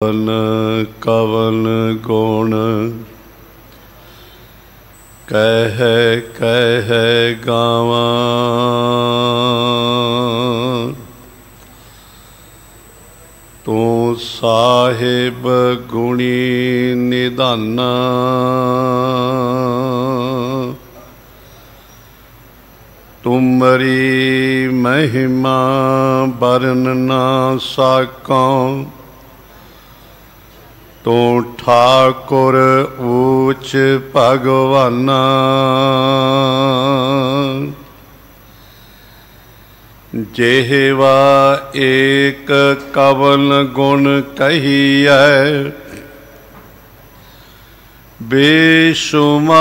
कवन कवन गुण कह कह गावा, तू साहिब गुणी निधाना। तुमरी महिमा बरन ना साकों, तू ठाकुर ऊच भगवाना। जेहवा एक कवन गुण कहिए, बेशुमार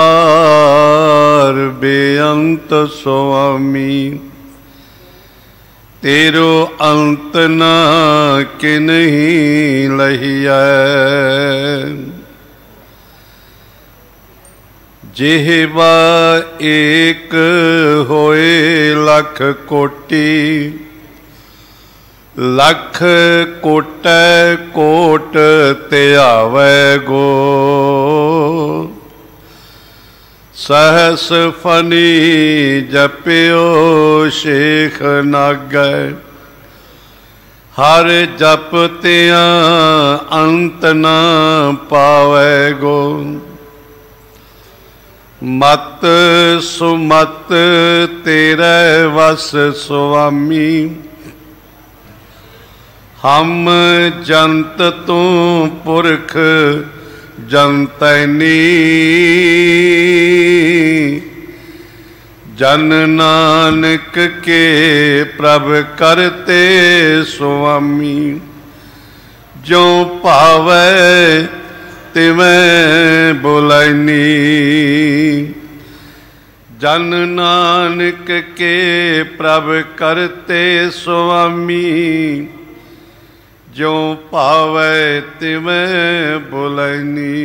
बेअंत स्वामी। तेरो अंत ना कि नहीं लहिया। जेहवा एक होए लख कोटि, लख कोटै कोट त्यावै गो। सहस फनी जपियो शेख नागै, हर जप तिया अंत न पावै गो। मत सुमत तेरे वस स्वामी, हम जंत तू पुरख जनतैनी। जन नानक के प्रभ करते स्वामी, जो पावै तिवें बुलैनी। जन नानक के प्रभ करते स्वामी, जो पावै तिवें बुलैनी।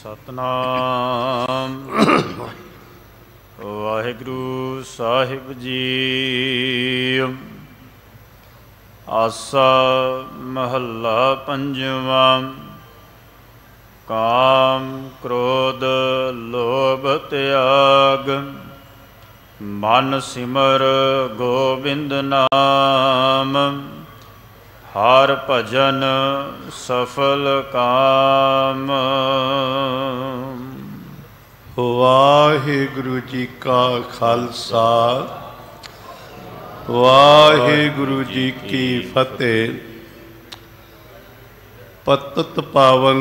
सतनाम वाहिगुरु साहिब जी। आसा महला पंजवा। काम क्रोध लोभ त्याग, मन सिमर गोबिंद नाम। हर भजन सफल काम। वाहिगुरु जी का खालसा, वाहिगुरु जी की फतेह। पतत पावन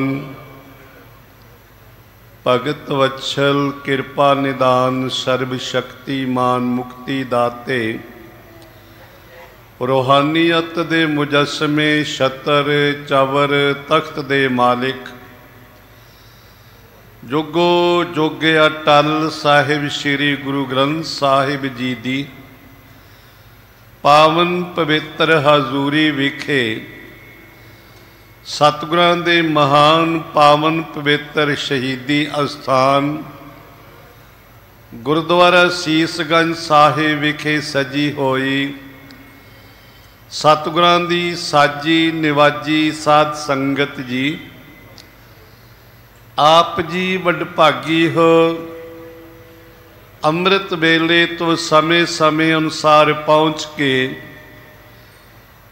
भगत वत्सल कृपा निदान सर्व शक्तिमान मुक्ति दाते, रूहानियत दे मुजस्मे छतर चवर तख्त दे मालिक, जुगो जुग अटल साहिब श्री गुरु ग्रंथ साहिब जी दी पावन पवित्र हजूरी विखे सतगुरां दे महान पावन पवित्र शहीदी अस्थान गुरुद्वारा सीसगंज साहिब विखे सजी होई सतगुरां दी साजी निवाजी साध संगत जी। आप जी वडभागी हो, अमृत वेले तो समय समय अनुसार पहुँच के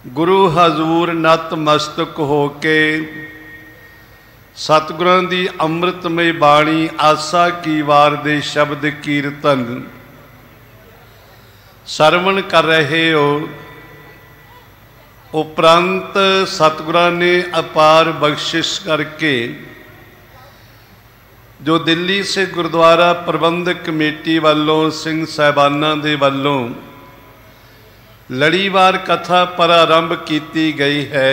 गुरु हजूर नतमस्तक हो के सतगुरां दी अमृतमय बाणी आसा की वार दे शब्द कीर्तन सरवण कर रहे हो। उपरंत सतगुरां ने अपार बख्शिश करके जो दिल्ली से गुरुद्वारा प्रबंधक कमेटी वालों सिंह साहबाना दे वालों लड़ीवार कथा प्रारंभ की गई है।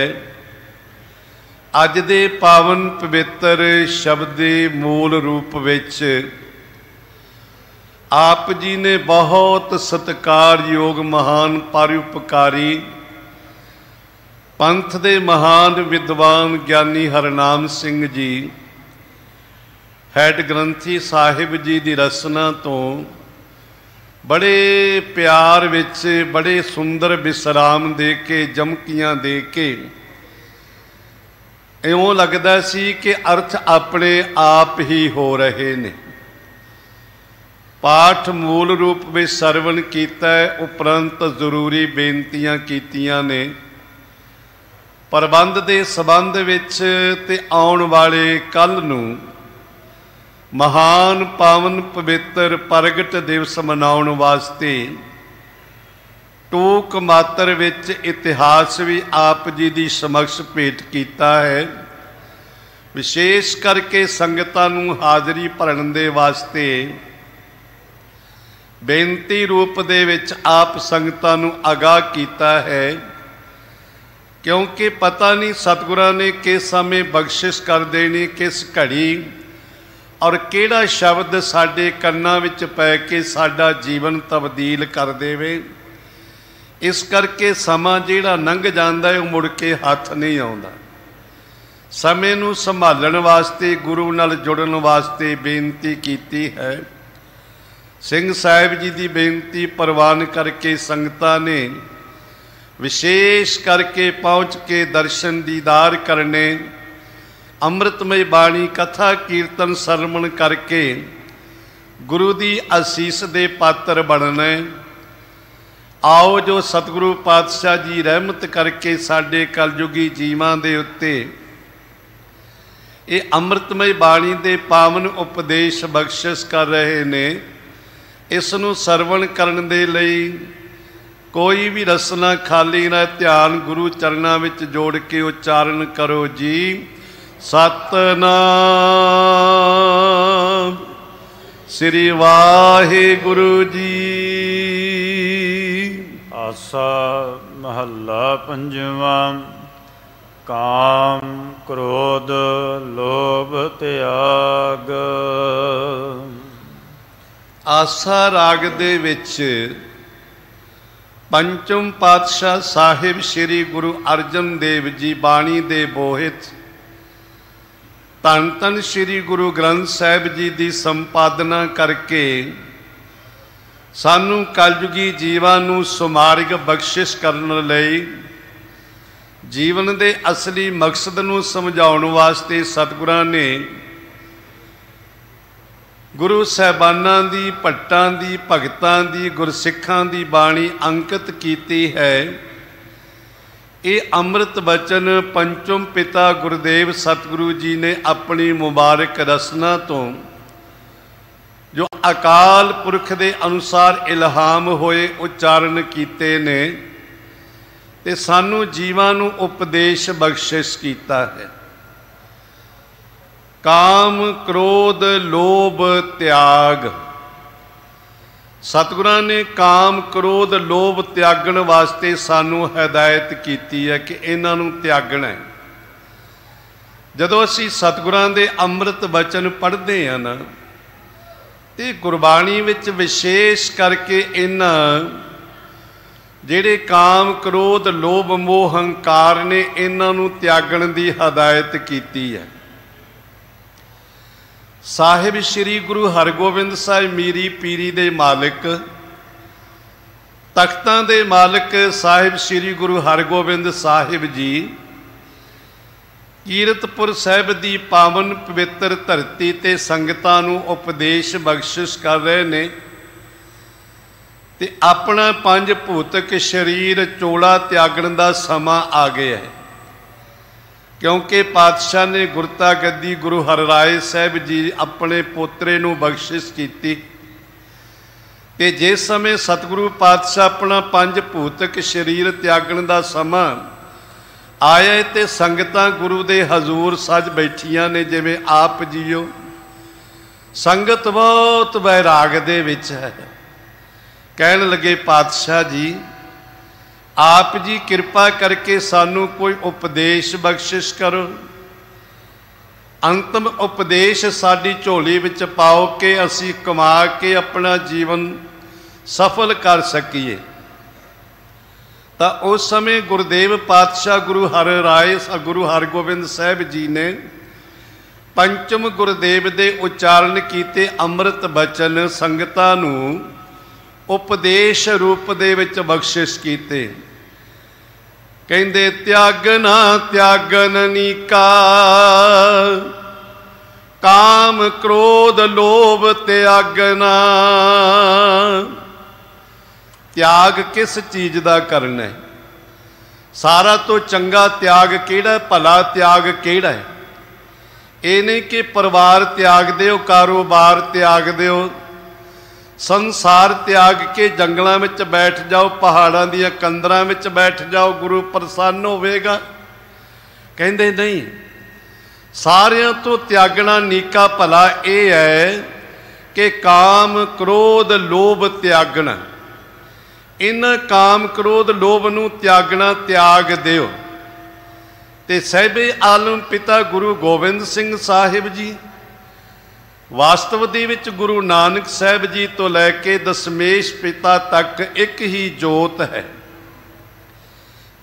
अज दे पावन पवित्र शब्द मूल रूप विच आप जी ने बहुत सत्कारयोग महान परोपकारी पंथ दे महान विद्वान ज्ञानी हरनाम सिंह जी हैड ग्रंथी साहिब जी की रचना तो बड़े प्यार विच बड़े सुंदर विश्राम दे के जमकियां दे के इउं लगदा सी कि अर्थ अपने आप ही हो रहे ने। पाठ मूल रूप में सरवण कीता है, उपरंत जरूरी बेनतियां कीतियां ने। प्रबंध के संबंध विच ते आउण वाले कल नूं महान पावन पवित्र प्रगट दिवस मनाउण वास्ते टूक मात्र विच इतिहास भी आप जी दी समक्ष भेंट कीता है। विशेष करके संगतां नूं हाज़री भरन दे वास्ते बेनती रूप दे विच आप संगतां नूं आगाह कीता है, क्योंकि पता नहीं सतगुरां ने किस समय बख्शिश कर देनी, किस घड़ी और किहड़ा शब्द साडे कन्नां विच पै के साडा जीवन तब्दील कर देवे। इस करके समा जिहड़ा लंघ जांदा है मुड़ के हथ नहीं आउंदा। समय नूं संभालण वास्ते गुरु नाल जुड़न वास्ते बेनती कीती है। सिंह साहिब जी की बेनती प्रवान करके संगतां ने विशेष करके पहुँच के दर्शन दीदार करने, अमृतमय बाणी कथा कीर्तन सरवण करके गुरु की आसीस दे पात्र बनना। आओ जो सतगुरु पातशाह जी रहमत करके साडे कलयुगी जीवां दे उत्ते ये अमृतमय बाणी दे पावन उपदेश बख्शिश कर रहे ने। इस नूं सरवण करन दे लई कोई भी रसना खाली ना, ध्यान गुरु चरणां विच जोड़ के उच्चारण करो जी। सतनाम श्री वाहिगुरु जी। आसा महला पंजवा। काम क्रोध लोभ त्याग। आसा राग दे विच पंचम पातशाह साहिब श्री गुरु अर्जन देव जी बाणी दे बोहित धन धन श्री गुरु ग्रंथ साहिब जी की संपादना करके सानू कलयुगी जीवां नूं सुमार्ग बख्शिश करन लई जीवन के असली मकसद नूं समझाउण वास्ते सतगुरां ने गुरु साहिबानां दी भट्टां दी भगतां दी गुरसिखां दी बाणी अंकित कीती है। ये अमृत बचन पंचम पिता गुरुदेव सतगुरु जी ने अपनी मुबारक रसना तो जो अकाल पुरख के अनुसार इल्हाम होए उच्चारण कीते ने ते सानू जीवां नूं उपदेश बख्शिश कीता है। काम क्रोध लोभ त्याग। सतगुरां ने काम क्रोध लोभ त्यागण वास्ते सानू हिदायत कीती है कि इन्हां नूं त्यागना है। जदों असीं सतगुरां दे अमृत बचन पढ़दे हां ना ते गुरबाणी विच विशेष करके इन्हां जिहड़े काम क्रोध लोभ मोह हंकार ने इन्हां नूं त्यागण दी हिदायत कीती है। साहिब श्री गुरु हरगोबिंद साहिब मीरी पीरी दे मालिक तख्तां दे मालिक साहिब श्री गुरु हरगोबिंद साहिब जी कीरतपुर साहिब दी पावन पवित्र धरती ते संगतां नूं उपदेश बख्शिश कर रहे ने ते अपना पंज भूतक शरीर चोला त्यागण दा समा आ गया है। क्योंकि पातशाह ने गुरता गद्दी गुरु हरराय साहिब जी अपने पोतरे नूं बख्शिश की ते जिस समय सतगुरु पातशाह अपना पंज भूतक शरीर त्यागण दा समा आया ते संगतां गुरु दे हजूर सज बैठियां ने जिवें आप जीओ। संगत बहुत वैराग दे विच है। कहण लगे पातशाह जी आप जी कृपा करके सानू कोई उपदेश बख्शिश करो। अंतिम उपदेश साडी झोली विच पाओ कि असी कमा के अपना जीवन सफल कर सकीए। तो उस समय गुरुदेव पातशाह गुरु हरराय गुरु हरगोबिंद साहिब जी ने पंचम गुरुदेव दे उच्चारण कीते अमृत बचन संगतां नूं ਉਪਦੇਸ਼ ਰੂਪ ਦੇ ਵਿੱਚ ਬਖਸ਼ਿਸ਼ ਕੀਤੇ। ਕਹਿੰਦੇ ਤਿਆਗਨਾ ਤਿਆਗਨ ਨੀਕਾ, ਕਾਮ ਕ੍ਰੋਧ ਲੋਭ ਤਿਆਗਨਾ। ਤਿਆਗ ਕਿਸ ਚੀਜ਼ ਦਾ ਕਰਨਾ ਹੈ? ਸਾਰਾ ਤੋਂ ਚੰਗਾ ਤਿਆਗ ਕਿਹੜਾ, ਭਲਾ ਤਿਆਗ ਕਿਹੜਾ ਹੈ? ਇਹ ਨਹੀਂ ਕਿ ਪਰਿਵਾਰ ਤਿਆਗ ਦਿਓ, ਕਾਰੋਬਾਰ ਤਿਆਗ ਦਿਓ, ਸੰਸਾਰ ਤਿਆਗ ਕੇ ਜੰਗਲਾਂ ਵਿੱਚ ਬੈਠ ਜਾਓ, ਪਹਾੜਾਂ ਦੀਆਂ ਕੰਦਰਾਂ ਵਿੱਚ ਬੈਠ ਜਾਓ, ਗੁਰੂ ਪ੍ਰਸੰਨ ਹੋਵੇਗਾ। ਕਹਿੰਦੇ ਨਹੀਂ, ਸਾਰਿਆਂ ਤੋਂ ਤਿਆਗਣਾ ਨੀਕਾ ਭਲਾ ਇਹ ਹੈ ਕਿ ਕਾਮ ਕ੍ਰੋਧ ਲੋਭ ਤਿਆਗਣਾ। ਇਹਨਾਂ ਕਾਮ ਕ੍ਰੋਧ ਲੋਭ ਨੂੰ ਤਿਆਗਣਾ, ਤਿਆਗ ਦਿਓ। ਤੇ ਸਾਹਿਬੇ ਆਲਮ ਪਿਤਾ ਗੁਰੂ ਗੋਬਿੰਦ ਸਿੰਘ ਸਾਹਿਬ ਜੀ ਵਾਸਤਵ ਦੇ ਵਿੱਚ ਗੁਰੂ ਨਾਨਕ ਸਾਹਿਬ ਜੀ ਤੋਂ ਲੈ ਕੇ ਦਸ਼ਮੇਸ਼ ਪਿਤਾ ਤੱਕ ਇੱਕ ਹੀ ਜੋਤ ਹੈ।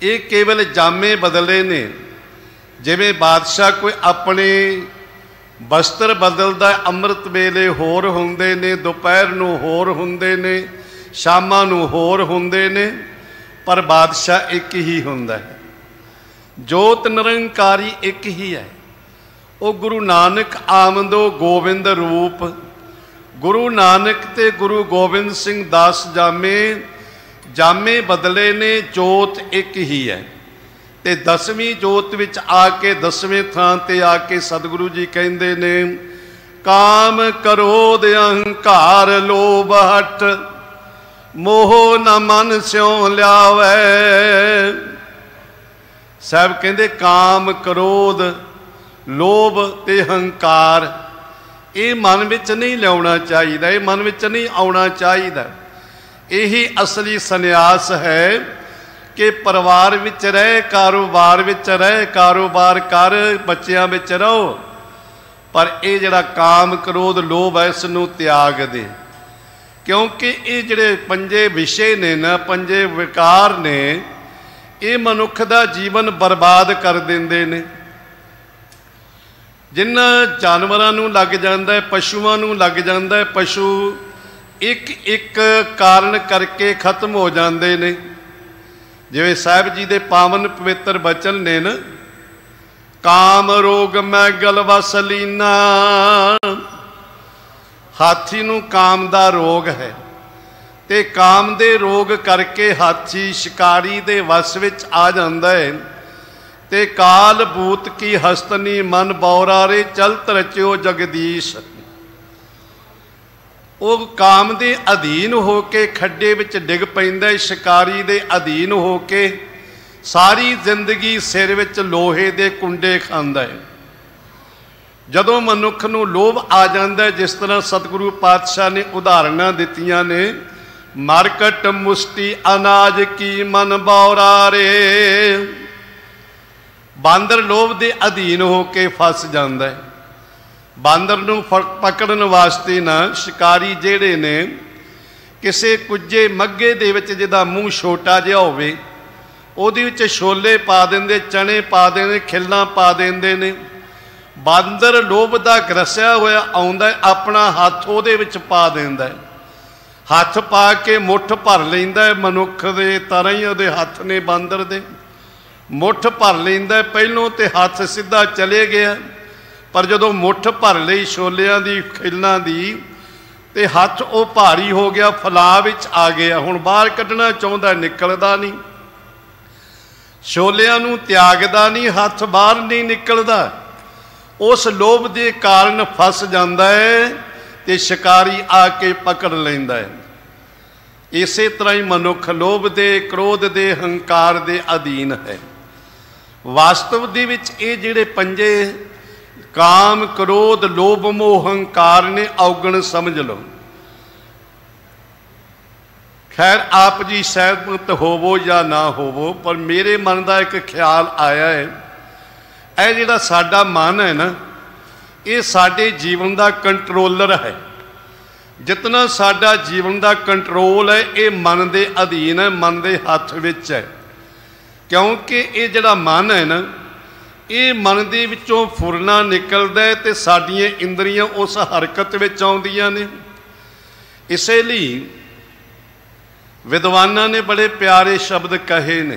ਇਹ ਕੇਵਲ ਜਾਮੇ ਬਦਲੇ ਨੇ। ਜਿਵੇਂ ਬਾਦਸ਼ਾਹ ਕੋਈ ਆਪਣੇ ਬਸਤਰ ਬਦਲਦਾ, ਅੰਮ੍ਰਿਤ ਵੇਲੇ ਹੋਰ ਹੁੰਦੇ ਨੇ, ਦੁਪਹਿਰ ਨੂੰ ਹੋਰ ਹੁੰਦੇ ਨੇ, ਸ਼ਾਮਾਂ ਨੂੰ ਹੋਰ ਹੁੰਦੇ ਨੇ, ਪਰ ਬਾਦਸ਼ਾਹ ਇੱਕ ਹੀ ਹੁੰਦਾ ਹੈ। ਜੋਤ ਨਿਰੰਕਾਰੀ ਇੱਕ ਹੀ ਹੈ। ਉਹ ਗੁਰੂ ਨਾਨਕ ਆਮਦੋ ਗੋਬਿੰਦ ਰੂਪ। ਗੁਰੂ ਨਾਨਕ ਤੇ ਗੁਰੂ ਗੋਬਿੰਦ ਸਿੰਘ ਦਾਸ ਜਾਮੇ ਬਦਲੇ ਨੇ, ਜੋਤ ਇੱਕ ਹੀ ਹੈ। ਤੇ ਦਸਵੀਂ ਜੋਤ ਵਿੱਚ ਆ ਕੇ, ਦਸਵੇਂ ਥਾਂ ਤੇ ਆ ਕੇ ਸਤਿਗੁਰੂ ਜੀ ਕਹਿੰਦੇ ਨੇ, ਕਾਮ ਕ੍ਰੋਧ ਅਹੰਕਾਰ ਲੋਭ ਹਠ, ਮੋਹ ਨ ਮਨ ਸਿਉ ਲਿਆਵੈ। ਸਾਹਿਬ ਕਹਿੰਦੇ ਕਾਮ ਕ੍ਰੋਧ ਲੋਭ ਤੇ ਹੰਕਾਰ ਇਹ ਮਨ ਵਿੱਚ ਨਹੀਂ ਲਿਆਉਣਾ ਚਾਹੀਦਾ, ਇਹ ਮਨ ਵਿੱਚ ਨਹੀਂ ਆਉਣਾ ਚਾਹੀਦਾ। ਇਹੀ ਅਸਲੀ ਸੰਨਿਆਸ ਹੈ ਕਿ ਪਰਿਵਾਰ ਵਿੱਚ ਰਹਿ, ਕਾਰੋਬਾਰ ਵਿੱਚ ਰਹਿ, ਕਾਰੋਬਾਰ ਕਰ, ਬੱਚਿਆਂ ਵਿੱਚ ਰਹੋ, ਪਰ ਇਹ ਜਿਹੜਾ ਕਾਮ ਕ੍ਰੋਧ ਲੋਭ ਹੈ ਇਸ ਨੂੰ ਤਿਆਗ ਦੇ। ਕਿਉਂਕਿ ਇਹ ਜਿਹੜੇ ਪੰਜੇ ਵਿਸ਼ੇ ਨੇ ਨਾ, ਪੰਜੇ ਵਿਕਾਰ ਨੇ, ਇਹ ਮਨੁੱਖ ਦਾ ਜੀਵਨ ਬਰਬਾਦ ਕਰ ਦਿੰਦੇ ਨੇ। ਜਿਨ੍ਹਾਂ ਜਾਨਵਰਾਂ ਨੂੰ ਲੱਗ ਜਾਂਦਾ ਹੈ, ਪਸ਼ੂਆਂ ਨੂੰ ਲੱਗ ਜਾਂਦਾ ਹੈ, ਪਸ਼ੂ ਇੱਕ ਇੱਕ ਕਾਰਨ ਕਰਕੇ ਖਤਮ ਹੋ ਜਾਂਦੇ ਨੇ। ਜਿਵੇਂ ਸਾਹਿਬ ਜੀ ਦੇ ਪਾਵਨ ਪਵਿੱਤਰ ਬਚਨ ਨੇ ਨਾ, ਕਾਮ ਰੋਗ ਮੈਂ ਗਲ ਵਸ ਲੀਨਾ। ਹਾਥੀ ਨੂੰ ਕਾਮ ਦਾ ਰੋਗ ਹੈ ਤੇ ਕਾਮ ਦੇ ਰੋਗ ਕਰਕੇ ਹਾਥੀ ਸ਼ਿਕਾਰੀ ਦੇ ਵਸ ਵਿੱਚ ਆ ਜਾਂਦਾ ਹੈ। ਤੇ ਕਾਲ ਭੂਤ ਕੀ ਹਸਤਨੀ ਮਨ ਬੌਰਾਰੇ ਚਲਤ ਰਚਿਓ ਜਗਦੀਸ਼। ਉਹ ਕਾਮ ਦੇ ਅਧੀਨ ਹੋ ਕੇ ਖੱਡੇ ਵਿੱਚ ਡਿੱਗ ਪੈਂਦਾ, ਸ਼ਿਕਾਰੀ ਦੇ ਅਧੀਨ ਹੋ ਕੇ ਸਾਰੀ ਜ਼ਿੰਦਗੀ ਸਿਰ ਵਿੱਚ ਲੋਹੇ ਦੇ ਕੁੰਡੇ ਖਾਂਦਾ ਹੈ। ਜਦੋਂ ਮਨੁੱਖ ਨੂੰ ਲੋਭ ਆ ਜਾਂਦਾ, ਜਿਸ ਤਰ੍ਹਾਂ ਸਤਿਗੁਰੂ ਪਾਤਸ਼ਾਹ ਨੇ ਉਦਾਹਰਨਾਂ ਦਿੱਤੀਆਂ ਨੇ, ਮਰਕਟ ਮੁਸ਼ਟੀ ਅਨਾਜ ਕੀ ਮਨ ਬੌਰਾਰੇ। ਬਾਂਦਰ ਲੋਭ ਦੇ ਅਧੀਨ ਹੋ ਕੇ ਫਸ ਜਾਂਦਾ ਹੈ। ਬਾਂਦਰ ਨੂੰ ਪਕੜਨ ਵਾਸਤੇ ਨਾ ਸ਼ਿਕਾਰੀ ਜਿਹੜੇ ਨੇ, ਕਿਸੇ ਕੁੱਜੇ ਮੱਗੇ ਦੇ ਵਿੱਚ ਜਿਹਦਾ ਮੂੰਹ ਛੋਟਾ ਜਿਹਾ ਹੋਵੇ, ਉਹਦੇ ਵਿੱਚ ਛੋਲੇ ਪਾ ਦਿੰਦੇ, ਚਣੇ ਪਾ ਦਿੰਦੇ, ਖਿੱਲਾਂ ਪਾ ਦਿੰਦੇ ਨੇ। ਬਾਂਦਰ ਲੋਭ ਦਾ ਗਰਸਿਆ ਹੋਇਆ ਆਉਂਦਾ, ਆਪਣਾ ਹੱਥ ਉਹਦੇ ਵਿੱਚ ਪਾ ਦਿੰਦਾ ਹੈ। ਹੱਥ ਪਾ ਕੇ ਮੁੱਠ ਭਰ ਲੈਂਦਾ ਹੈ। ਮਨੁੱਖ ਦੇ ਤਰ੍ਹਾਂ ਹੀ ਉਹਦੇ ਹੱਥ ਨੇ ਬਾਂਦਰ ਦੇ, ਮੁੱਠ ਭਰ ਲੈਂਦਾ। ਪਹਿਲੋਂ ਤੇ ਹੱਥ ਸਿੱਧਾ ਚਲੇ ਗਿਆ, ਪਰ ਜਦੋਂ ਮੁੱਠ ਭਰ ਲਈ ਛੋਲਿਆਂ ਦੀ, ਖਿੱਲਾਂ ਦੀ, ਤੇ ਹੱਥ ਉਹ ਭਾਰੀ ਹੋ ਗਿਆ, ਫਲਾਅ ਵਿੱਚ ਆ ਗਿਆ। ਹੁਣ ਬਾਹਰ ਕੱਢਣਾ ਚਾਹੁੰਦਾ, ਨਿਕਲਦਾ ਨਹੀਂ। ਛੋਲਿਆਂ ਨੂੰ ਤਿਆਗਦਾ ਨਹੀਂ, ਹੱਥ ਬਾਹਰ ਨਹੀਂ ਨਿਕਲਦਾ। ਉਸ ਲੋਭ ਦੇ ਕਾਰਨ ਫਸ ਜਾਂਦਾ ਹੈ ਤੇ ਸ਼ਿਕਾਰੀ ਆ ਕੇ ਪਕੜ ਲੈਂਦਾ ਹੈ। ਇਸੇ ਤਰ੍ਹਾਂ ਹੀ ਮਨੁੱਖ ਲੋਭ ਦੇ, ਕ੍ਰੋਧ ਦੇ, ਹੰਕਾਰ ਦੇ ਅਧੀਨ ਹੈ। ਵਾਸਤਵ ਦੇ ਵਿੱਚ ਇਹ ਜਿਹੜੇ ਪੰਜੇ ਕਾਮ ਕ੍ਰੋਧ ਲੋਭ ਮੋਹ ਹੰਕਾਰ ਨੇ, ਔਗਣ ਸਮਝ ਲਓ। ਖੈਰ ਆਪ ਜੀ ਸਹਿਮਤ ਹੋਵੋ ਜਾਂ ਨਾ ਹੋਵੋ, ਪਰ ਮੇਰੇ ਮਨ ਦਾ ਇੱਕ ਖਿਆਲ ਆਇਆ ਹੈ, ਇਹ ਜਿਹੜਾ ਸਾਡਾ ਮਨ ਹੈ ਨਾ, ਇਹ ਸਾਡੇ ਜੀਵਨ ਦਾ ਕੰਟਰੋਲਰ ਹੈ। ਜਿਤਨਾ ਸਾਡਾ ਜੀਵਨ ਦਾ ਕੰਟਰੋਲ ਹੈ, ਇਹ ਮਨ ਦੇ ਅਧੀਨ ਹੈ, ਮਨ ਦੇ ਹੱਥ ਵਿੱਚ ਹੈ। ਕਿਉਂਕਿ ਇਹ ਜਿਹੜਾ ਮਨ ਹੈ ਨਾ, ਇਹ ਮਨ ਦੇ ਵਿੱਚੋਂ ਫੁਰਨਾ ਨਿਕਲਦਾ ਹੈ ਤੇ ਸਾਡੀਆਂ ਇੰਦਰੀਆਂ ਉਸ ਹਰਕਤ ਵਿੱਚ ਆਉਂਦੀਆਂ ਨੇ। ਇਸੇ ਲਈ विद्वानां ने बड़े प्यारे शब्द कहे ने।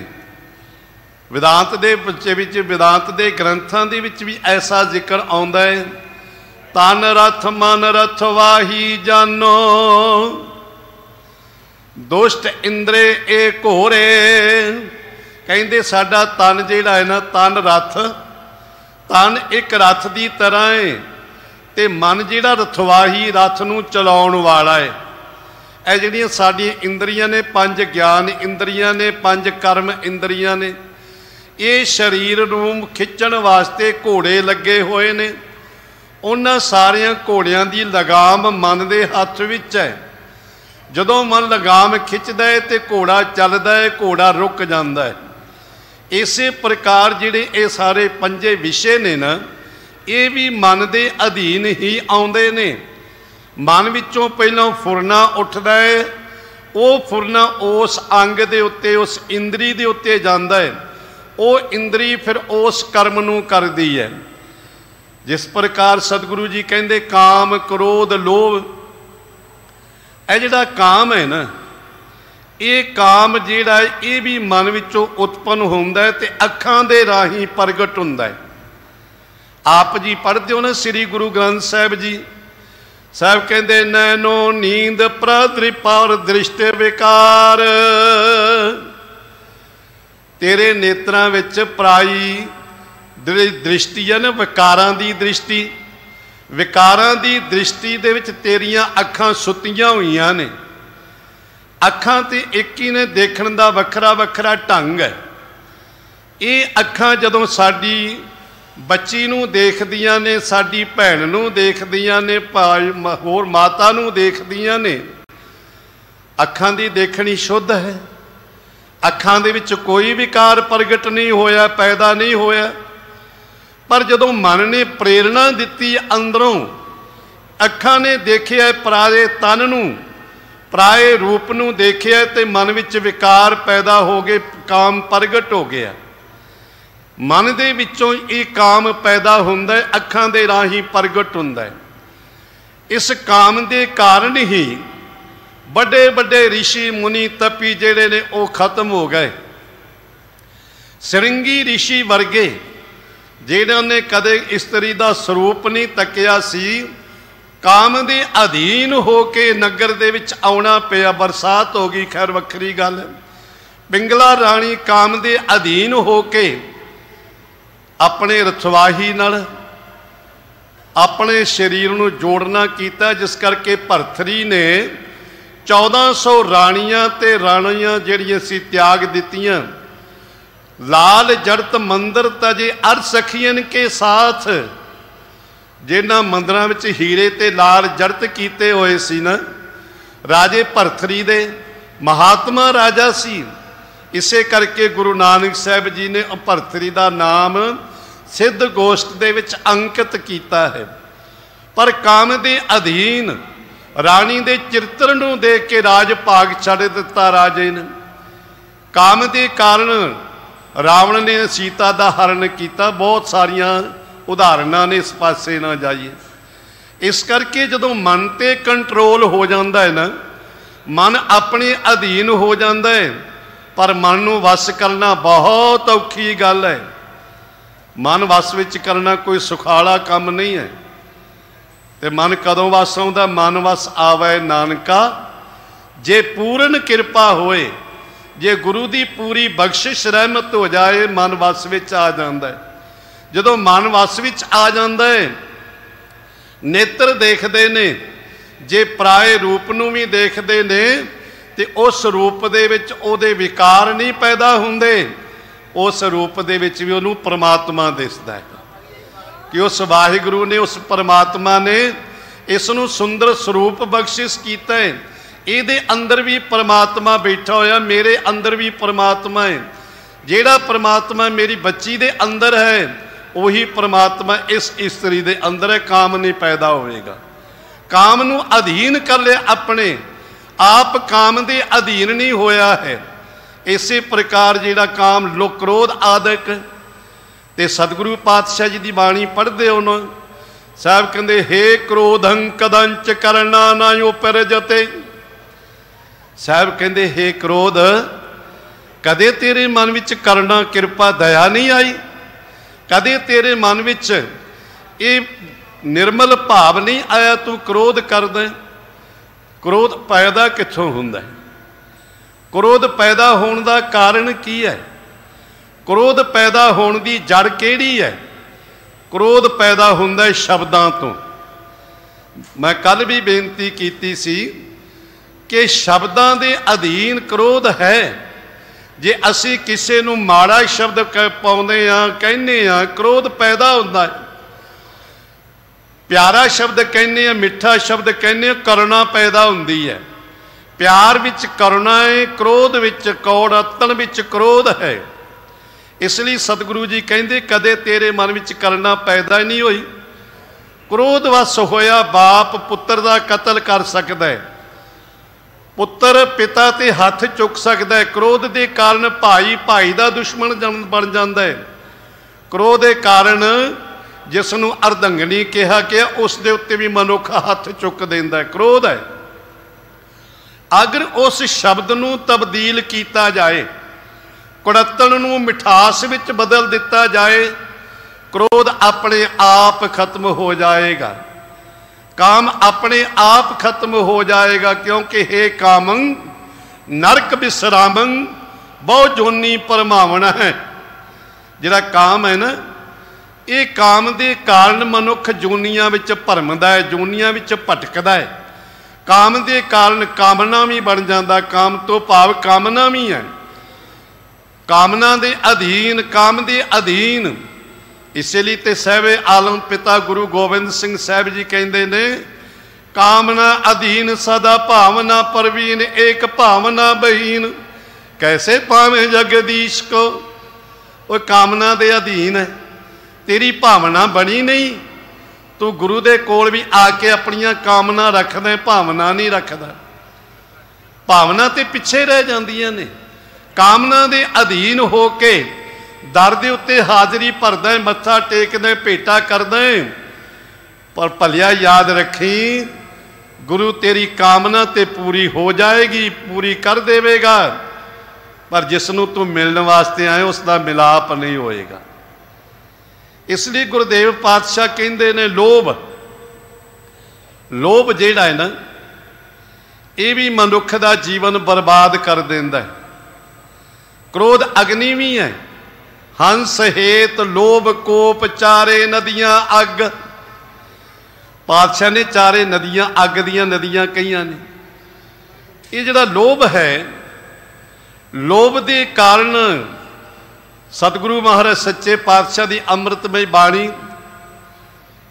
वेदांत दे विच वेदांत दे ग्रंथां दे विच भी ऐसा जिक्र आउंदा है, तन रथ मन रथ वाही जानो, दुष्ट इंद्रे ए घोरे। कहंदे साडा तन जिहड़ा है ना, तन रथ, तन एक रथ की तरह है, ते मन जिहड़ा रथवाही, रथ नूं चलाउण वाला है। ਇਹ ਜਿਹੜੀਆਂ ਸਾਡੀਆਂ ਇੰਦਰੀਆਂ ਨੇ, ਪੰਜ ਗਿਆਨ ਇੰਦਰੀਆਂ ਨੇ, ਪੰਜ ਕਰਮ ਇੰਦਰੀਆਂ ਨੇ, ਇਹ ਸਰੀਰ ਨੂੰ ਖਿੱਚਣ ਵਾਸਤੇ ਘੋੜੇ ਲੱਗੇ ਹੋਏ ਨੇ। ਉਹਨਾਂ ਸਾਰਿਆਂ ਘੋੜਿਆਂ ਦੀ ਲਗਾਮ ਮਨ ਦੇ ਹੱਥ ਵਿੱਚ ਹੈ। ਜਦੋਂ ਮਨ ਲਗਾਮ ਖਿੱਚਦਾ ਹੈ ਤੇ ਘੋੜਾ ਚੱਲਦਾ ਹੈ, ਘੋੜਾ ਰੁਕ ਜਾਂਦਾ ਹੈ। ਇਸੇ ਪ੍ਰਕਾਰ ਜਿਹੜੇ ਇਹ ਸਾਰੇ ਪੰਜੇ ਵਿਸ਼ੇ ਨੇ ਨਾ, ਇਹ ਵੀ ਮਨ ਦੇ ਅਧੀਨ ਹੀ ਆਉਂਦੇ ਨੇ। मन विचों पहलों फुरना उठता है, वो फुरना उस अंग दे उत्ते, उस इंद्री दे उत्ते जांदा है, वो इंद्री फिर उस कर्म नूं करदी है। जिस प्रकार सतगुरु जी कहंदे काम क्रोध लोभ, ये जिहड़ा काम है ना, ये काम जिहड़ा है ये भी मन विचों उत्पन्न हुंदा है ते अखां दे राही प्रगट हुंदा है। आप जी पढ़दे हो ना श्री गुरु ग्रंथ साहिब जी साहब कहते नैनो नींद प्रदृपा और दृष्ट विकार, तेरे नेत्रां विच पराई दृष्टि है ना, विकारां दी दृष्टि, विकारां दी दृष्टि दे विच तेरियां अखां सुत्तियां होईयां ने। अखां ते एक ही ने, देखण दा वखरा वखरा ढंग है। ये अखां जदों साडी बच्ची नूं देखदियां ने, साडी भैन नूं देखदियां ने, होर माता नूं देखदियां ने, अखां दी देखनी शुद्ध है। अखां दे विच कोई विकार प्रगट नहीं होया, पैदा नहीं होया। पर जदों मन ने प्रेरणा दित्ती अंदरों, अखां ने देखिया पराए तन नूं, पराए रूप नूं देखिया ते मन विच विकार पैदा हो गए, काम प्रगट हो गया। मन दे विचों ये काम पैदा हुंदा है, अखां दे राही प्रगट हुंदा है। इस काम दे कारण ही बड़े बड़े ऋषि मुनि तपी जिहड़े ने वो खत्म हो गए। सिरंगी ऋषि वर्गे जिहड़े ने कदे इस्त्री दा स्वरूप नहीं तकिया सी, काम दे अधीन हो के नगर दे विच आउणा पिया। बरसात हो गई, खैर वखरी गल। पिंगला राणी काम दे अधीन हो के अपने रथवाही नाल अपने शरीर नूं जोड़ना कीता, जिस करके भरथरी ने 1400 राणियां ते राणियां जिहड़ियां सी त्याग दित्तियां। लाल जड़त मंदिर तजे अर सखियन के साथ, जिन्हां मंदिरां विच हीरे ते लाल जड़त कीते होए सी ना, राजे भरथरी दे महात्मा राजा सी। इसे करके गुरु नानक साहब जी ने भरथरी का नाम सिद्ध गोष्ठ दे विच अंकित किया है। पर काम दे अधीन राणी दे चिरतर नूं देख के राज भाग छड़ दिता राजे ने। काम दे कारण रावण ने सीता का हरण किया। बहुत सारिया उदाहरणा ने, इस पासे ना जाइए। इस करके जदों मन ते कंट्रोल हो जाता है ना, मन अपने अधीन हो जाता है। पर मन नूं वस करना बहुत औखी गल है। मन वस विच करना कोई सुखाला काम नहीं है। ते मन कदों वस आउंदा? मन वस आवे नानका जे पूर्ण कृपा होए, जे गुरु दी पूरी बख्शिश रहमत हो जाए, मन वस विच आ जांदा है। जदों मन वस विच आ जांदा है, नेत्र देखदे ने, जे पराए रूप नूं भी देखदे ने, ते उस रूप दे विच ओदे विकार नहीं पैदा हुंदे। उस रूप दे विच भी उहनूं परमात्मा दिसदा है कि उस वाहिगुरू ने, उस परमात्मा ने इसनूं सुंदर स्वरूप बख्शिश कीता है। इहदे अंदर भी परमात्मा बैठा होया, मेरे अंदर भी परमात्मा है। जिहड़ा परमात्मा मेरी बच्ची दे अंदर है, वही परमात्मा इस इस्त्री दे अंदर है। काम नहीं पैदा होएगा। काम नूं अधीन कर लिया अपने आप, काम दे अधीन नहीं होया है। इसे प्रकार जिहड़ा काम लोक क्रोध आदक ते सतगुरु पातशाह जी की बाणी पढ़ते हो ना, साहब कहते हे क्रोधं कदंच करना ना उपरजते, साहब कहते हे क्रोध, कदे तेरे मन विच करुणा कृपा दया नहीं आई? कदे तेरे मन विच ये निर्मल भाव नहीं आया? तू क्रोध करदा। क्रोध पैदा कित्थों हुंदा है? क्रोध पैदा होने का कारण की है? क्रोध पैदा होने की जड़ केड़ी है? क्रोध पैदा हुंदा है शब्दां तो। मैं कल भी बेनती कीती सी कि शब्दां दे अधीन क्रोध है। जे असी किसी नूं माड़ा शब्द पाउंदे आ, कहने आ, क्रोध पैदा हुंदा है। प्यारा शब्द कहने, मिठा शब्द कहने, करुणा पैदा हुंदी है। प्यार विच करुणा है, क्रोध विच कौड़, अतन विच क्रोध है। इसलिए सतगुरु जी कहते कदे तेरे मन विच करुणा पैदा नहीं हुई। क्रोध वस होया बाप पुत्र का कतल कर सकता है, पुत्र पिता ते हथ चुक सकता है। क्रोध के कारण भाई भाई का दुश्मन बन जाता है। क्रोध के कारण जिसनों अर्धंगनी कहा गया उस दे उत्ते भी मनुख हथ चुक देंदा है। क्रोध है। अगर उस शब्द नूं तब्दील किया जाए, कुड़तन नूं मिठास विच बदल दिता जाए, क्रोध अपने आप खत्म हो जाएगा। काम अपने आप खत्म हो जाएगा। क्योंकि हे कामं नरक विश्रामं बहु जोनी परमावना है। जिहड़ा काम है ना, ये काम के कारण मनुख जूनिया विच भरमदा है, जूनिया विच भटकदा है। काम के कारण कामना भी बन जाता। काम तो भाव कामना भी है। कामना के अधीन, काम के अधीन। इसलिए तो साहब आलम पिता गुरु गोबिंद सिंह साहब जी कहते ने, कामना अधीन सदा भावना परवीन, एक भावना बहीन कैसे पावे जगदीश को। वो कामना के अधीन है, तेरी भावना बनी नहीं। तू गुरु दे कोल भी आके अपनियां कामना रखदा, भावना नहीं रखदा। भावना तो पिछे रह जांदियां ने। कामना के अधीन होके दर दे उत्ते हाजरी भरदा, मत्था टेकदा, भेटा करदा। पर भलिया याद रखी, गुरु तेरी कामना ते पूरी हो जाएगी, पूरी कर देवेगा। पर जिसनों तू मिलने वास्ते आए उसका मिलाप नहीं होएगा। इसलिए गुरुदेव पातशाह कहते ने, लोभ, लोभ जिहड़ा है ना, ये भी मनुख का जीवन बर्बाद कर देंदा है। क्रोध अग्नि भी है। हंस हेत लोभ कोप चारे नदियां अग। पातशाह ने चारे नदियां अग दियां नदियां कहियां ने। ये जिहड़ा लोभ है, लोभ के कारण सतगुरु महाराज सच्चे पातशाह की अमृतमय बाणी,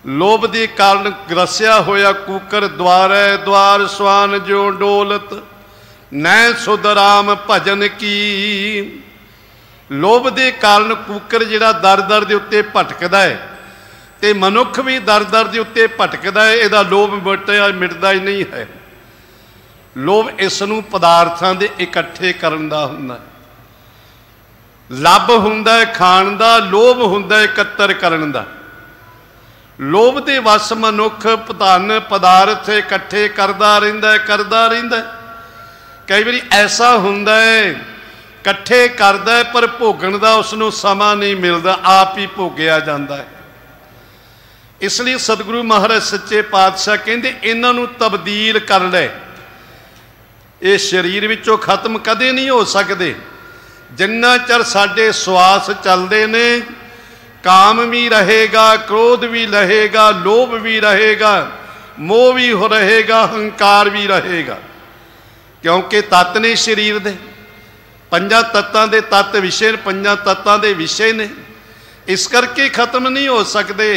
लोभ के कारण ग्रसिया होया कूकर द्वारै द्वार स्वान जो डोलत, नै सुध राम भजन की। लोभ के कारण कूकर जिहड़ा दर दर के उत्ते भटकदा है, ते मनुख भी दर दर के उत्ते भटकदा है। इहदा लोभ मिटदा ही नहीं है। लोभ इसनूं पदार्थां दे इकट्ठे करन दा हुंदा है। लभ हुंदा है खाण दा, लोभ हुंदा है इकत्तर करन दा। लोभ दे वस मनुख धन पदार्थ इकट्ठे करदा रहिंदा है। कई बारी ऐसा हुंदा है इकट्ठे करदा है पर भोगण दा उसनूं समा नहीं मिलदा, आप ही भोगिया जांदा है। इसलिए सतगुरु महाराज सच्चे पातशाह कहंदे इन्हां नूं तब्दील कर ले। ये शरीर विचों खत्म कदे नहीं हो सकते। जिन्ना चर साडे श्वास चलते ने, काम भी रहेगा, क्रोध भी रहेगा, लोभ भी रहेगा, मोह भी हो रहेगा, हंकार भी रहेगा। क्योंकि तत्त ने शरीर दे, पंजा तत्तां दे तत्त विषय, पंजा तत्तां दे विषय ने। इस करके खत्म नहीं हो सकते।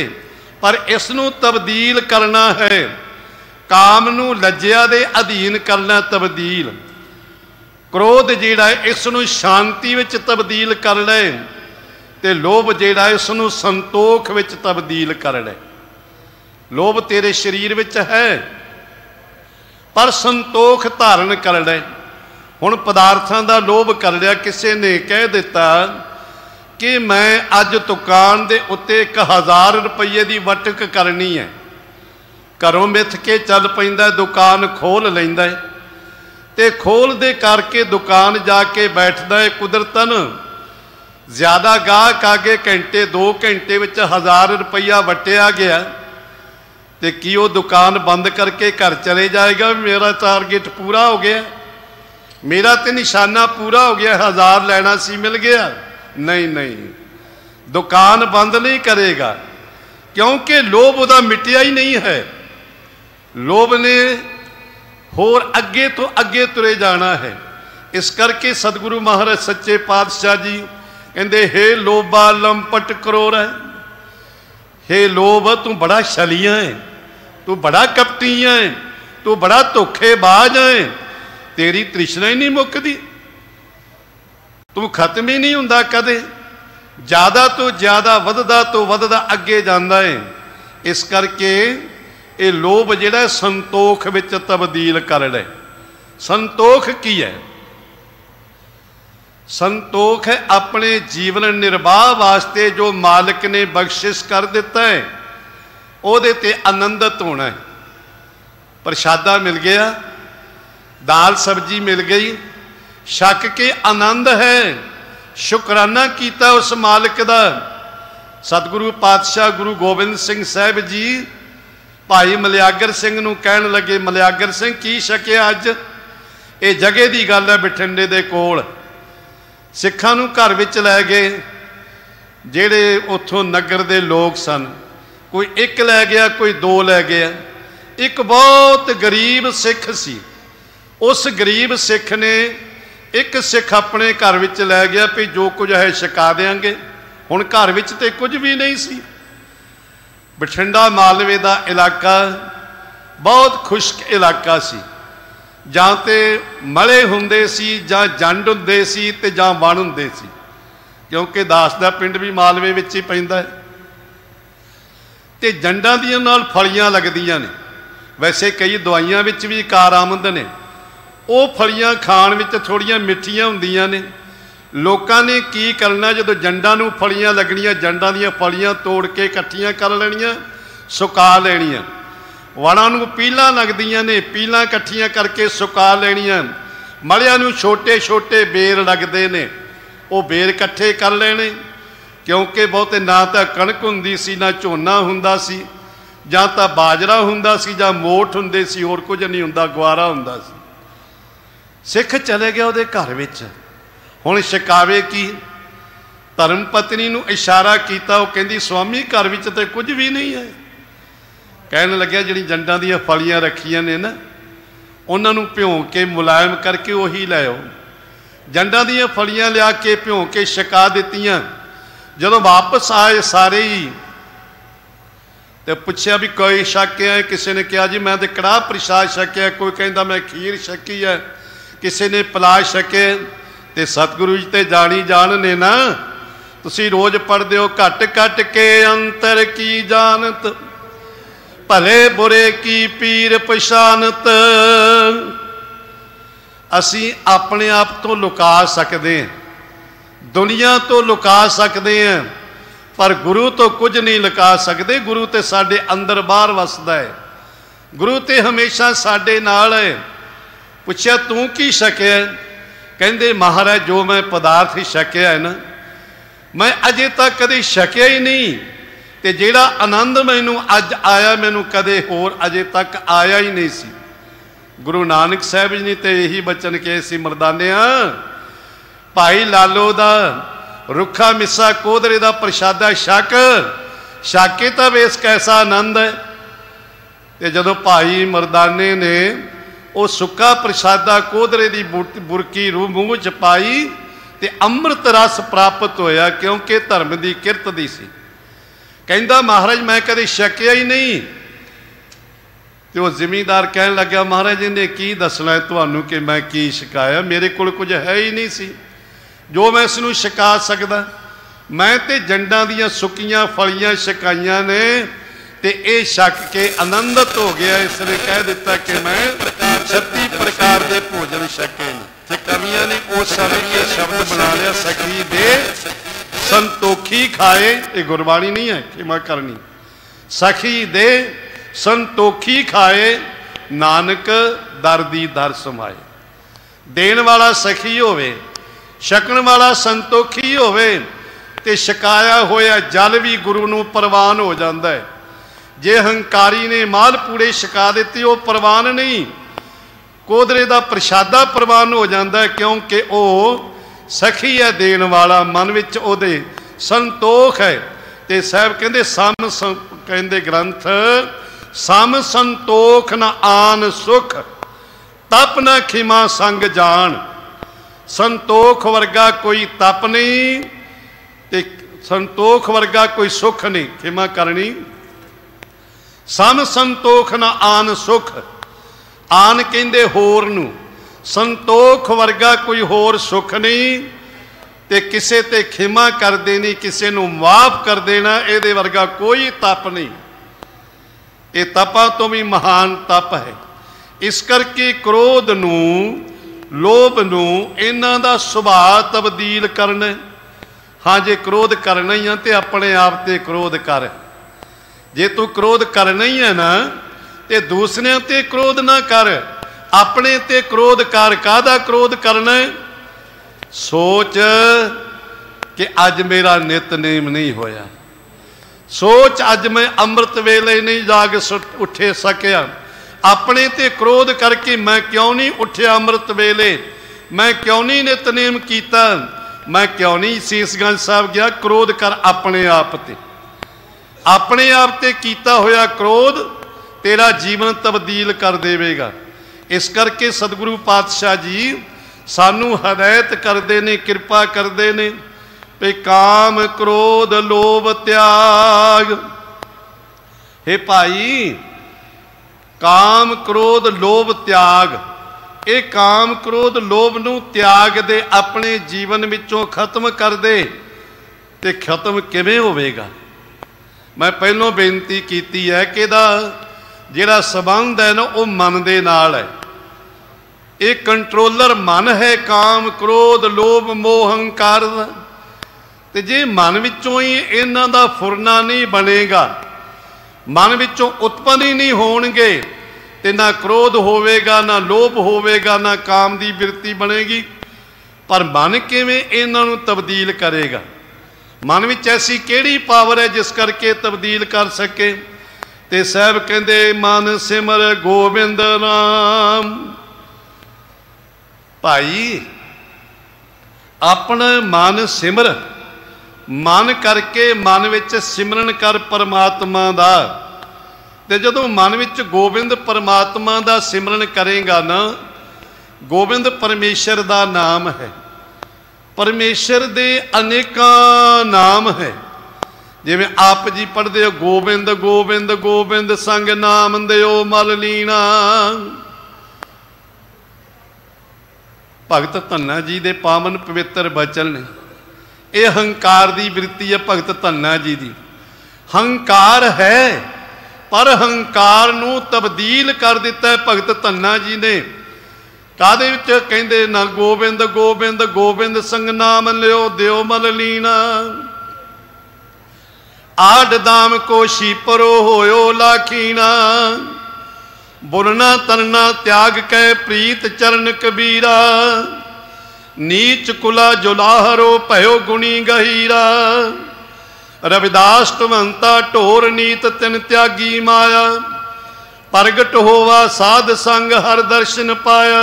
पर इसनूं तब्दील करना है। काम नूं लज्जिया दे अधीन करना तब्दील। क्रोध जिहड़ा है इसनूं शांति विच तब्दील कर ले, ते लोभ जिहड़ा है इसनूं संतोख विच तब्दील कर ले। लोभ तेरे शरीर विच है पर संतोख धारण कर ले। हुण पदार्थां दा लोभ कर लिया। किसी ने कह दिता कि मैं अज दुकान दे उत्ते 1000 रुपये की वटक करनी है, घरों मिथ के चल पैंदा, दुकान खोल लैंदा है। ਤੇ खोल दे करके दुकान जाके बैठदा है। कुदरतन ज़्यादा गाहक आगे घंटे 2 घंटे विच 1000 रुपया वटिया गया तो की वो दुकान बंद करके घर चले जाएगा मेरा टारगेट पूरा हो गया, मेरा तो निशाना पूरा हो गया, 1000 लेना सी मिल गया? नहीं नहीं, दुकान बंद नहीं करेगा क्योंकि लोभ उदा मिटिया ही नहीं है। लोभ ने होर अगे तो अगे तुरे जाना है। इस करके सतगुरु महाराज सच्चे पातशाह जी कहते हे लोभा लंपट करोड़ है, हे लोभ तू बड़ा छलिया है, तू बड़ा कपटी है, तू बड़ा धोखेबाज है, तेरी तृष्णा ही नहीं मुकदी, तू खत्म ही नहीं हुंदा कदे, ज़्यादा तो ज़्यादा वधदा तो वधदा अगे जांदा है। इस करके ये लोभ जिहड़ा संतोख विच तब्दील कर ले। संतोख की है? संतोख है अपने जीवन निर्वाह वास्ते जो मालिक ने बख्शिश कर दिता है उहदे ते आनंदित होना है। प्रशादा मिल गया, दाल सब्जी मिल गई, छक के आनंद है, शुकराना कीता उस मालिक दा। सतगुरु पातशाह गुरु गोबिंद सिंह साहब जी भाई मलियागर सिंह नूं कहण लगे, मलियागर सिंह की छकिया अज? ये जगह की गल है, बठिंडे दे कोल सिखां नूं घर विच लै गए, जिहड़े उत्थों नगर दे लोग सन, कोई एक लै गया, कोई 2 लै गया। एक बहुत गरीब सिख सी, उस गरीब सिख ने एक सिख अपने घर विच लै गया भी जो कुछ है छका देंगे। हुण घर विच ते कुछ भी नहीं सी। बठिंडा मालवे का इलाका बहुत खुश्क इलाका सी, जां ते मले हुंदे सी, जां जंड हुंदे सी ते जां वण हुंदे सी, क्योंकि दास दा पिंड भी मालवे विच ही पैंदा है। ते जंडां दियां नाल फलियां लगदियां ने, वैसे कई दवाइयां विच भी कारामद ने, वो फलियां खाण विच थोड़ियां मिठियां हुंदियां ने। लोकां ने की करना, जदों जंडां नूं फलियां लगणियां, जंडां दियां फलियां तोड़ के इकट्ठियां कर लैणियां, सुका लैणियां। वणां नूं पीलां लगदियां ने, पीलां इकट्ठियां करके सुका लैणियां। मलियां नूं छोटे छोटे बेर लगदे ने, वो बेर इकट्ठे कर लेने, क्योंकि बहुते ना तां कणक हुंदी सी, ना झोना हुंदा सी, जां तां बाजरा हुंदा सी, जां मोठ हुंदे सी, होर कुछ नहीं हुंदा, गवारा हुंदा सी। सिख चले गया उहदे घर विच। हुण छकावे की? धर्म पत्नी नूं इशारा कीता, वो कहंदी स्वामी घर विच ते कुछ भी नहीं है। कहन लग्या जिहड़ी जंडां दीयां फलियां रखियां ने ना, उन्हां नूं भिओं के मुलायम करके उही लै आओ। जंडां दीयां फलियां लिया के भिओं के छका दित्तियां। जदों वापस आए सारे ही तो पुछया भी कोई छकिया है? किसी ने कहा जी मैं तो कड़ाह प्रसाद छकिया, कोई कहंदा मैं खीर छकी है, किसी ने पला छके। तो सतगुरु जी ते जानी जान ने ना, तुसी रोज पढ़दे हो, घट घट के अंतर की जानत, भले बुरे की पीर पछानत। असी अपने आप तो लुका सकते हैं, दुनिया तो लुका सकते हैं, पर गुरु तो कुछ नहीं लुका सकते। गुरु तो साडे अंदर बाहर वसदा है, गुरु तो हमेशा साडे नाल है। पुछया तू की छकिया? कहंदे महाराज जो मैं पदार्थ छकिया है ना, मैं अजे तक कदे छकिया ही नहीं, ते जिहड़ा आनंद मैनू अज आया मैनू कदे होर अजे तक आया ही नहीं सी। गुरु नानक साहब जी ने तो यही बचन कहे सी, मरदानिया भाई लालो दा रुखा मिस्सा कोदरे दा प्रशादा छक, छाके तो वेस कैसा आनंद है। ते जदों भाई मरदाने ने वो सुक्का प्रशादा कोदरे की बुरकी रूह मूँह च पाई ते अमृत रस प्राप्त होया, क्योंकि धर्म की किरत दी सी। कहंदा महाराज मैं कदे छकिया ही नहीं। तो वो जिमीदार कहन लग्या महाराज इन्हें की दसना है तुहानू कि मैं की छकाया, मेरे कोल कुछ है ही नहीं सी जो मैं इसनू छका सकदा। मैं ते जंडां दियां सुक्कियां फलियां छकाइयां ने, ते ये छक के आनंदित हो गया। इसने कह दिता कि मैं 36 प्रकार के भोजन छके। कवियां ने उस समय ये शब्द बना लिया, सखी दे संतोखी खाए। ये गुरबाणी नहीं है, क्षमा करनी। सखी दे संतोखी खाए, नानक दर दी दर समाए। देण वाला सखी होवे, छकण वाला संतोखी होवे ते छकाया होया जल भी गुरु नूं प्रवान हो जाता है। जे हंकारी ने मालपूड़े छका दिते वो प्रवान नहीं, कोदरे का प्रशादा प्रवान हो जाता है, क्योंकि वो सखी है देण वाला, मन विच ओदे संतोख है। ते साहब कहते कहते ग्रंथ सम संतोख न आन सुख, तप न खिमा संग जान। संतोख वर्गा कोई तप नहीं ते संतोख वर्गा कोई सुख नहीं, खिमा करनी। सम संतोख न आन सुख, आन कहते होर नूं, संतोख वर्गा कोई होर सुख नहीं ते किसे ते खिमा कर देनी, किसे नूं माफ कर देना, इहदे वर्गा कोई तप नहीं। ये तपा तो भी महान तप है। इस करके क्रोध नूं लोभ नूं इन्हां दा सुभाव तब्दील करना। हाँ जे क्रोध करना ही है तो अपने आप ते क्रोध कर, जे तू क्रोध करना ही है ना तो दूसरिਆਂ ते क्रोध ना कर, अपने ते क्रोध कर। काहदा क्रोध करना? सोच कि अज मेरा नितनेम नहीं होया, सोच अज मैं अमृत वेले नहीं जाग उठे सकिया, अपने ते क्रोध करके मैं क्यों नहीं उठिया अमृत वेले, मैं क्यों नहीं नितनेम कीता, मैं क्यों नहीं सीसगंज साहब गया। क्रोध कर अपने आप ते, अपने आप ते कीता होया क्रोध तेरा जीवन तब्दील कर देवेगा। इस करके सतगुरु पातशाह जी सानू हदायत करते ने, कृपा करते ने भी काम क्रोध लोभ त्याग। हे भाई, काम क्रोध लोभ त्याग, ये काम क्रोध लोभ नूं त्याग दे, अपने जीवन विचों खत्म कर दे। ते खत्म किवें होवेगा? मैं पहलों बेनती कीती है कि जिहड़ा संबंध है ना वो मन दे नाल है। ये कंट्रोलर मन है काम क्रोध लोभ मोह हंकार दा। ते जे मन विचों ही इन्हां दा फुरना नहीं बनेगा, मन विचों उत्पन्न ही नहीं होणगे, ते ना क्रोध होवेगा ना लोभ होवेगा ना काम दी बिरती बनेगी। पर मन किवें इन्हां नूं तब्दील करेगा? मन विच ऐसी किहड़ी पावर है जिस करके तब्दील कर सके? ते साहब कहंदे मन सिमर गोबिंद नाम। भाई अपना मन सिमर, मन करके मन विच सिमरन कर परमात्मा दा। ते जदों मन विच गोबिंद परमात्मा दा सिमरन करेगा ना, गोबिंद परमेश्वर दा नाम है। परमेश्वर दे अनेकां नाम है, जिवें आप जी पढ़ते हो गोबिंद गोबिंद गोबिंद संग नाम दिओ मल लीना। भगत धन्ना जी दे पावन पवित्र बचन ने। यह हंकार दी वृत्ति है भगत धन्ना जी दी। हंकार है पर हंकार नूं तब्दील कर दिता है भगत धन्ना जी ने। काहदे विच कहंदे ना गोबिंद गोबिंद गोबिंद संग नाम लियो दिओ मल लीना। आड दाम को शीपरो होयो लाखीना। बुरना तरना त्याग कै प्रीत चरण कबीरा। नीच कुला जुलाहरो भयो गुणी गहीरा। रविदास टवंता ढोर नीत तिन त्यागी माया। प्रगट होवा साध संग हर दर्शन पाया।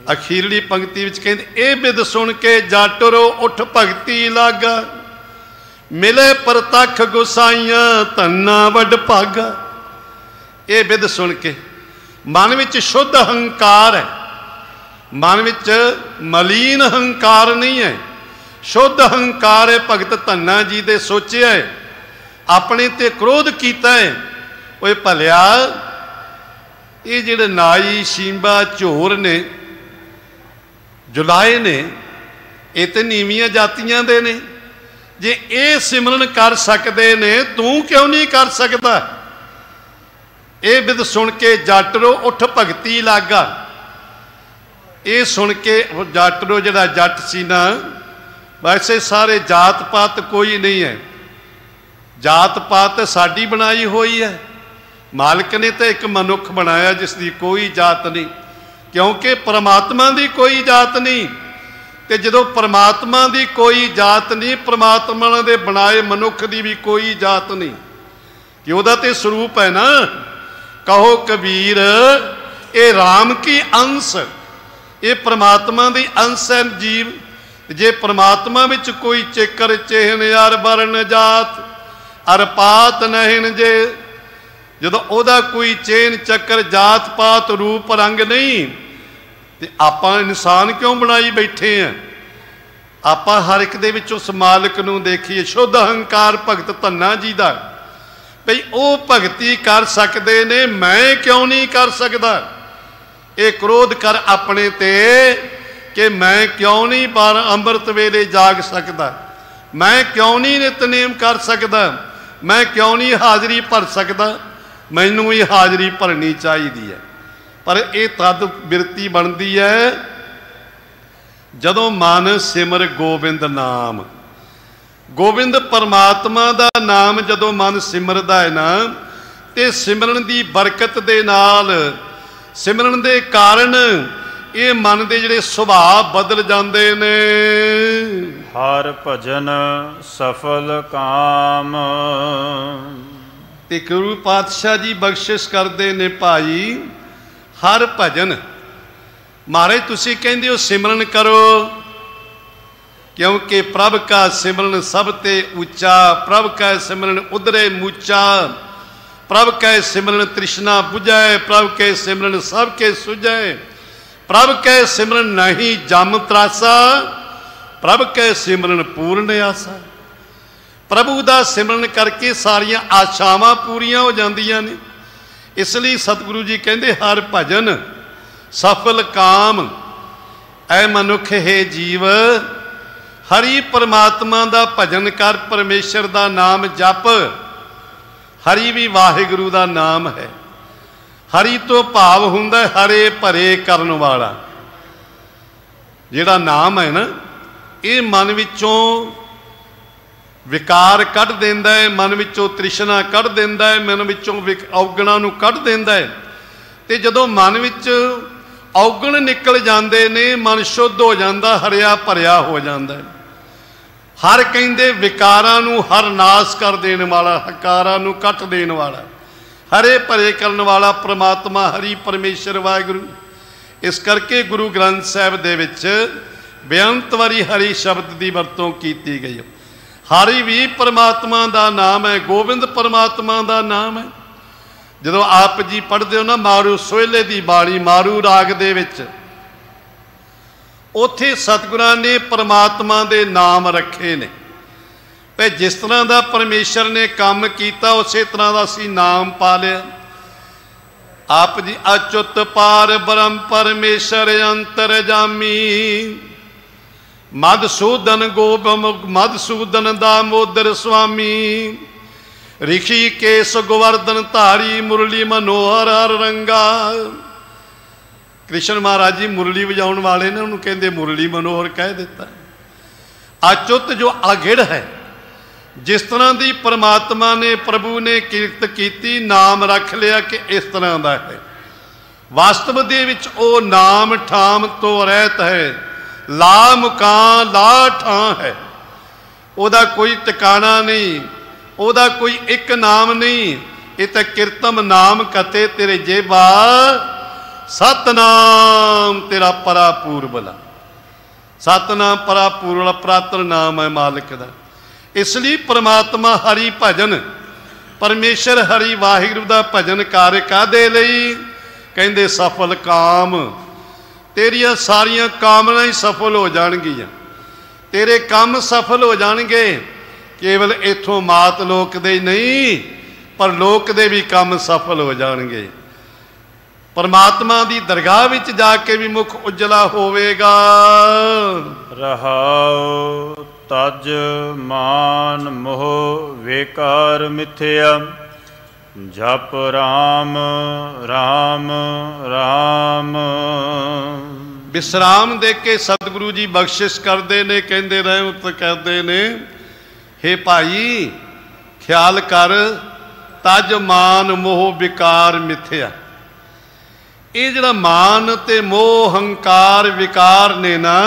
अखीरली पंक्ति विच कहंदे ए बिद सुन के जाटरो उठ भगती लागा। मिले परतख गुसाइयां धन्ना वड भागा। ये बिद सुन के मन विच शुद्ध हंकार है, मन विच मलीन हंकार नहीं है, शुद्ध हंकार है। भगत धन्ना जी दे सोचिया है, अपने ते क्रोध कीता है। ओए भलिया ये जिहड़े नाई शींबा झोर ने जुलाए ने, ये तो नीवियां जातियां दे ने। जे ये सिमरन कर सकते ने तू क्यों नहीं कर सकता? ये बिद सुन के जाटरो उठ भगती लागा। ये सुन के जाटरो जिहड़ा जट सी ना, वैसे सारे जात पात कोई नहीं है, जात पात साडी बनाई हुई है। मालिक ने तो एक मनुख बनाया जिसकी कोई जात नहीं। क्योंकि परमात्मा की कोई जात नहीं, तो जो परमात्मा की कोई जात नहीं, परमात्मा के बनाए मनुख की भी कोई जात नहीं, कि वह तो स्वरूप है ना। कहो कबीर ये राम की अंश, ये परमात्मा की अंश है जीव। जे परमात्मा विच कोई चेकर चेहन यार वर्ण जात अर पात नहीं, जे जो ओदा कोई चेन चक्कर जात पात रूप रंग नहीं, तो आप इंसान क्यों बनाई बैठे हैं। आप हर एक दे विच उस मालिक नूं देखिए। शुद्ध अहंकार भगत धन्ना जी का भई वो भगती कर सकते ने, मैं क्यों नहीं कर सकता। ये क्रोध कर अपने ते कि मैं क्यों नहीं बार अंमृत वेले जाग सकता, मैं क्यों नहीं नितनेम कर सकता, मैं क्यों नहीं हाजरी भर सकता। मैनू भी हाजरी भरनी चाहिए है, पर यह तद बिरती बनती है जदों मन सिमर गोबिंद नाम। गोबिंद परमात्मा का नाम जदों मन सिमरदा है ना, तो सिमरन की बरकत दे नाल, सिमरन के कारण ये मन के जिहड़े सुभाव बदल जाते ने। हर भजन सफल काम। ते गुरु पातशाह जी बख्शिश करते ने भाई, हर भजन महाराज तुसी कहंदे हो सिमरन करो, क्योंकि प्रभ का सिमरन सब ते ऊंचा, प्रभ का सिमरन उधरे मूचा, प्रभ के सिमरन तृष्णा बुझाए, प्रभ के सिमरन सबके सुझाए, प्रभ के सिमरन नहीं जम त्रासा, प्रभ के सिमरन पूर्ण आसा। प्रभु का सिमरन करके सारिया आशावां पूरियां हो जांदियां ने। इसलिए सतगुरु जी कहते हर भजन सफल काम। ऐ मनुख है जीव हरि परमात्मा का भजन कर, परमेश्वर का नाम जप। हरि भी वाहिगुरु का नाम है। हरि तो भाव हुंदा हरे भरे करन वाला। जिहड़ा नाम है ना, ये मन विचों विकार कढ़ देंदा है, मन विचों तृष्णा कढ़ देंदा है, मन विचों औगणा नूं कढ़ देंदा है। ते जदों मन विच औगण निकल जाते ने, मन शुद्ध हो जाता, हरिया भरिया हो जाता है। हर कहंदे विकारां नूं हर नाश कर देने वाला, हकारां नूं कट देने वाला, हरे भरे करने वाला परमात्मा हरि परमेश्वर वाहिगुरु। इस करके गुरु ग्रंथ साहिब दे विच बेअंत वारी हरि शब्द की वरतों की गई है। हरि भी परमात्मा का नाम है, गोबिंद परमात्मा का नाम है। जदों आप जी पढ़ते हो ना मारू सोहले की बाणी, मारू राग दे विच उत्थे सतगुरां ने परमात्मा के नाम रखे ने। भाई जिस तरह का परमेश्वर ने काम किया उस तरह का असीं नाम पा लिया। आप जी अच्युत पार ब्रह्म परमेश्वर अंतरजामी, मधुसूदन मधुसूदन दामोदर स्वामी, ऋषिकेश गोवर्धन धारी मुरली मनोहर हर रंगा। कृष्ण महाराज जी मुरली बजाने वाले ने उन्होंने कहते मुरली मनोहर कह दिता। अच्युत जो अगिड़ है, जिस तरह की परमात्मा ने प्रभु ने कीर्त की, नाम रख लिया कि इस तरह का है। वास्तव दे विच ओ नाम ठाम तो रहत है, ला मुकान ला ठां है। ओदा कोई टिकाणा नहीं, ओदा कोई एक नाम नहीं। ये तो कीर्तम नाम कते तेरे जेबा, सतनाम तेरा परा पूर्वला। सतनाम परा पूर्वला पुरातन नाम है मालिक का। इसलिए परमात्मा हरि भजन, परमेश्वर हरि वाहिगुरु का भजन कार्य कादे लई कहंदे सफल काम। तेरिया सारिया कामना ही सफल हो जाणगियां, तेरे काम सफल हो जाणगे। केवल इथों मात लोक दे नहीं पर लोक दे भी काम सफल हो जाणगे। परमात्मा की दरगाह विच जाके भी मुख उजला होवेगा। रहाओ तज मान मोह वेकार मिथ्या, जप राम राम राम। विश्राम दे के सतगुरु जी बख्शिश करते ने, कहते रहमत करते ने, हे भाई ख्याल कर तज मान मोह विकार मिथ्या। ਇਹ ਜਿਹੜਾ ਮਾਨ ਤੇ ਮੋਹ ਹੰਕਾਰ ਵਿਕਾਰ ਨੇ ਨਾ,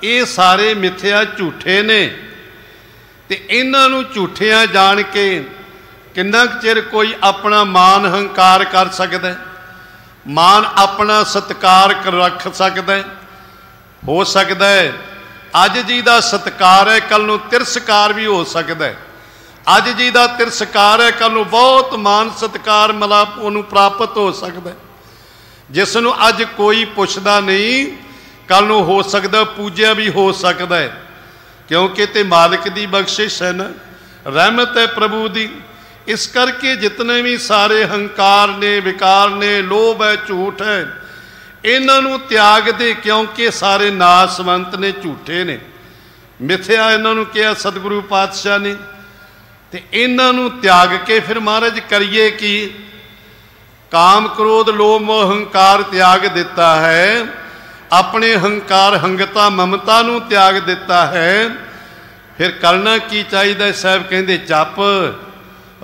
ਇਹ ਸਾਰੇ ਮਿੱਥਿਆ ਝੂਠੇ ਨੇ। ਤੇ ਇਹਨਾਂ ਨੂੰ ਝੂਠਿਆਂ ਜਾਣ ਕੇ ਕਿੰਨਾ ਕੁ ਚਿਰ ਕੋਈ ਆਪਣਾ ਮਾਨ ਹੰਕਾਰ ਕਰ ਸਕਦਾ, ਮਾਨ ਆਪਣਾ ਸਤਿਕਾਰ ਰੱਖ ਸਕਦਾ? ਹੋ ਸਕਦਾ ਹੈ ਅੱਜ ਜੀ ਦਾ ਸਤਿਕਾਰ ਹੈ, ਕੱਲ ਨੂੰ ਤਿਰਸਕਾਰ ਵੀ ਹੋ ਸਕਦਾ ਹੈ। ਅੱਜ ਜੀ ਦਾ ਤਿਰਸਕਾਰ ਹੈ, ਕੱਲ ਨੂੰ ਬਹੁਤ ਮਾਨ ਸਤਿਕਾਰ ਮਿਲਾਪ ਉਹਨੂੰ ਪ੍ਰਾਪਤ ਹੋ ਸਕਦਾ। ਜਿਸ ਨੂੰ ਅੱਜ ਕੋਈ ਪੁੱਛਦਾ ਨਹੀਂ, ਕੱਲ ਨੂੰ ਹੋ ਸਕਦਾ ਪੂਜਿਆ ਵੀ ਹੋ ਸਕਦਾ ਹੈ, ਕਿਉਂਕਿ ਤੇ ਮਾਲਿਕ ਦੀ ਬਖਸ਼ਿਸ਼ ਹੈ ਨਾ, ਰਹਿਮਤ ਹੈ ਪ੍ਰਭੂ ਦੀ। ਇਸ ਕਰਕੇ ਜਿਤਨੇ ਵੀ ਸਾਰੇ ਹੰਕਾਰ ਨੇ, ਵਿਕਾਰ ਨੇ, ਲੋਭ ਹੈ, ਝੂਠ ਹੈ, ਇਹਨਾਂ ਨੂੰ ਤਿਆਗ ਦੇ, ਕਿਉਂਕਿ ਸਾਰੇ ਨਾਸਵੰਤ ਨੇ, ਝੂਠੇ ਨੇ, ਮਿਥਿਆ ਇਹਨਾਂ ਨੂੰ ਕਿਹਾ ਸਤਿਗੁਰੂ ਪਾਤਸ਼ਾਹ ਨੇ। ਤੇ ਇਹਨਾਂ ਨੂੰ ਤਿਆਗ ਕੇ ਫਿਰ ਮਹਾਰਾਜ ਕਰੀਏ ਕੀ? ਕਾਮ ਕ੍ਰੋਧ ਲੋਭ ਮੋਹ ਹੰਕਾਰ ਤਿਆਗ ਦਿੱਤਾ ਹੈ, ਆਪਣੇ ਹੰਕਾਰ ਹੰਗਤਾ ਮਮਤਾ ਨੂੰ ਤਿਆਗ ਦਿੱਤਾ ਹੈ। ਫਿਰ ਕਰਨਾ ਕੀ ਚਾਹੀਦਾ? ਸਾਹਿਬ ਕਹਿੰਦੇ ਜਪ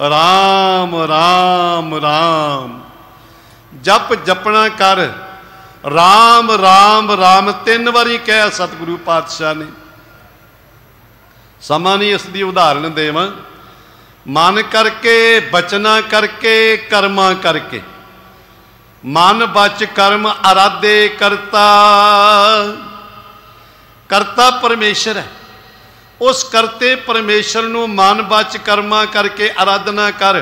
ਰਾਮ ਰਾਮ ਰਾਮ। ਜਪ ਜਪਣਾ ਕਰ, ਰਾਮ ਰਾਮ ਰਾਮ 3 ਵਾਰੀ ਕਹਿਆ ਸਤਿਗੁਰੂ ਪਾਤਸ਼ਾਹ ਨੇ। ਸਮਾਂ ਨਹੀਂ ਇਸ ਦੀ ਉਦਾਹਰਨ ਦੇਵਾਂ। ਮਨ ਕਰਕੇ, ਬਚਨਾ ਕਰਕੇ, ਕਰਮਾਂ ਕਰਕੇ। ਮਨ ਬਚ ਕਰਮ ਅਰਾਧੇ ਕਰਤਾ। ਕਰਤਾ ਪਰਮੇਸ਼ਰ ਹੈ, ਉਸ ਕਰਤੇ ਪਰਮੇਸ਼ਰ ਨੂੰ ਮਨ ਬਚ ਕਰਮਾਂ ਕਰਕੇ ਆਰਾਧਨਾ ਕਰ।